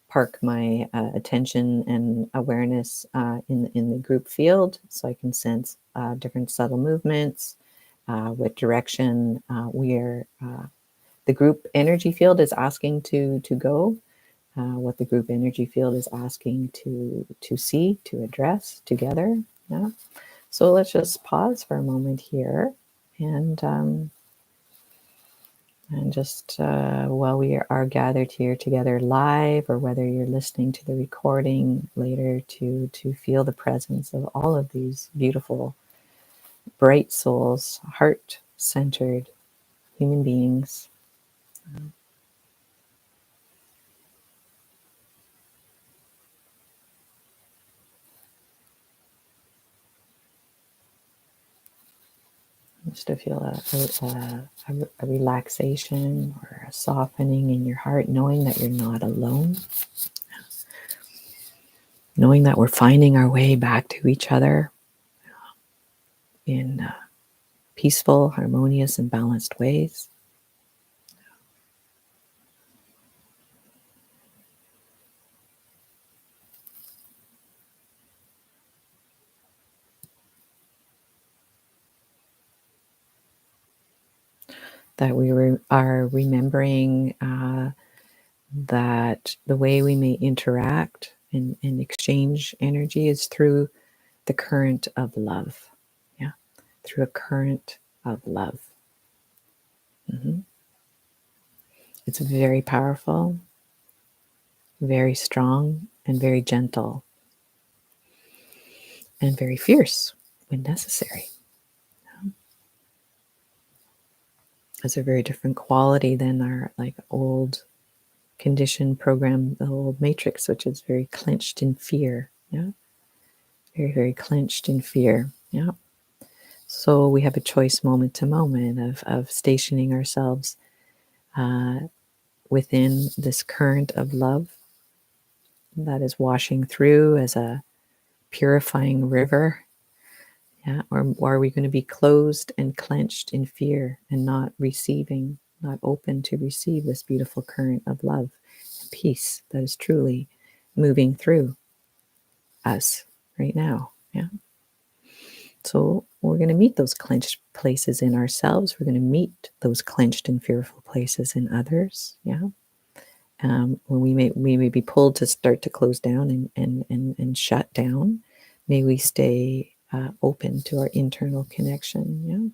park my attention and awareness in the group field, so I can sense different subtle movements, what direction the group energy field is asking to go, what the group energy field is asking to see, to address together. Yeah. So let's just pause for a moment here, and just while we are gathered here together live, or whether you're listening to the recording later, to feel the presence of all of these beautiful, bright souls, heart-centered human beings. Just to feel a relaxation or a softening in your heart, knowing that you're not alone, knowing that we're finding our way back to each other in peaceful, harmonious, and balanced ways. That we are remembering that the way we may interact and exchange energy is through the current of love. Yeah, through a current of love. Mm-hmm. It's very powerful, very strong, and very gentle, and very fierce when necessary. It's a very different quality than our old conditioned program, the old matrix, which is very clenched in fear. Yeah, very, very clenched in fear. Yeah. So we have a choice moment to moment of stationing ourselves within this current of love that is washing through as a purifying river? Yeah, or are we going to be closed and clenched in fear and not receiving, not open to receive this beautiful current of love and peace that is truly moving through us right now? Yeah. So we're going to meet those clenched places in ourselves. We're going to meet those clenched and fearful places in others. Yeah. When we may be pulled to start to close down and shut down, may we stay open to our internal connection.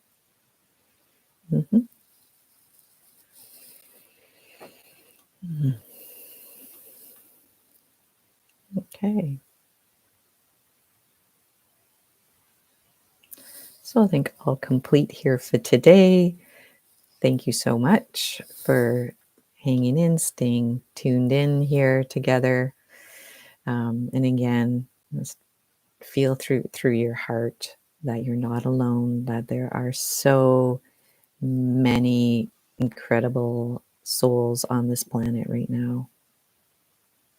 Yeah. Okay. So I think I'll complete here for today. Thank you so much for hanging in, staying tuned in here together. And again, just feel through your heart that you're not alone, that there are so many incredible souls on this planet right now.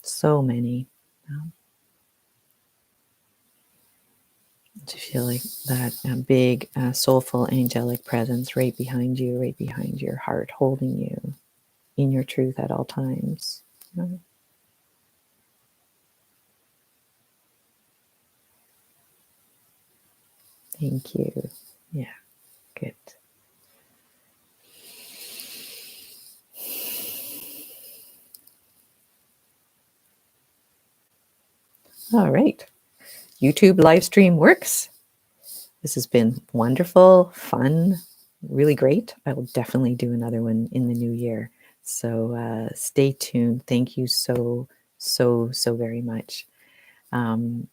So many. To feel like that big, soulful, angelic presence right behind you, right behind your heart, holding you in your truth at all times. Thank you. Yeah, good. All right. YouTube live stream works. This has been wonderful, fun, really great. I will definitely do another one in the new year. So stay tuned. Thank you so very much. And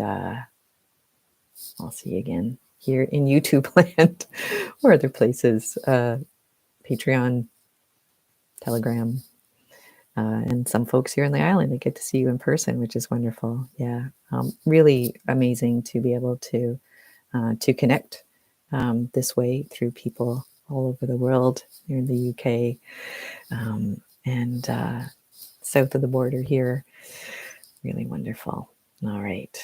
I'll see you again here in YouTube land or other places, Patreon, Telegram, and some folks here on the island. I get to see you in person, which is wonderful. Yeah, really amazing to be able to connect this way through people all over the world, here in the UK, and south of the border here. Really wonderful. All right.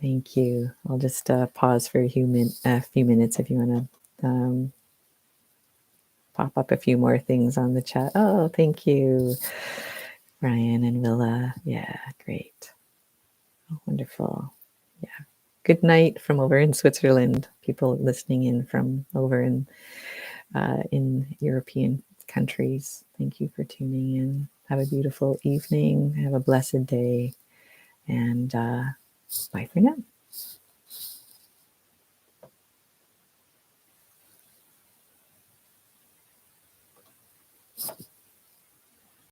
Thank you. I'll just pause for a few minutes if you want to pop up a few more things on the chat. Oh, thank you, Ryan and Willa. Yeah, great. Oh, wonderful. Yeah. Good night from over in Switzerland. People listening in from over in European countries. Thank you for tuning in. Have a beautiful evening. Have a blessed day. And bye for now.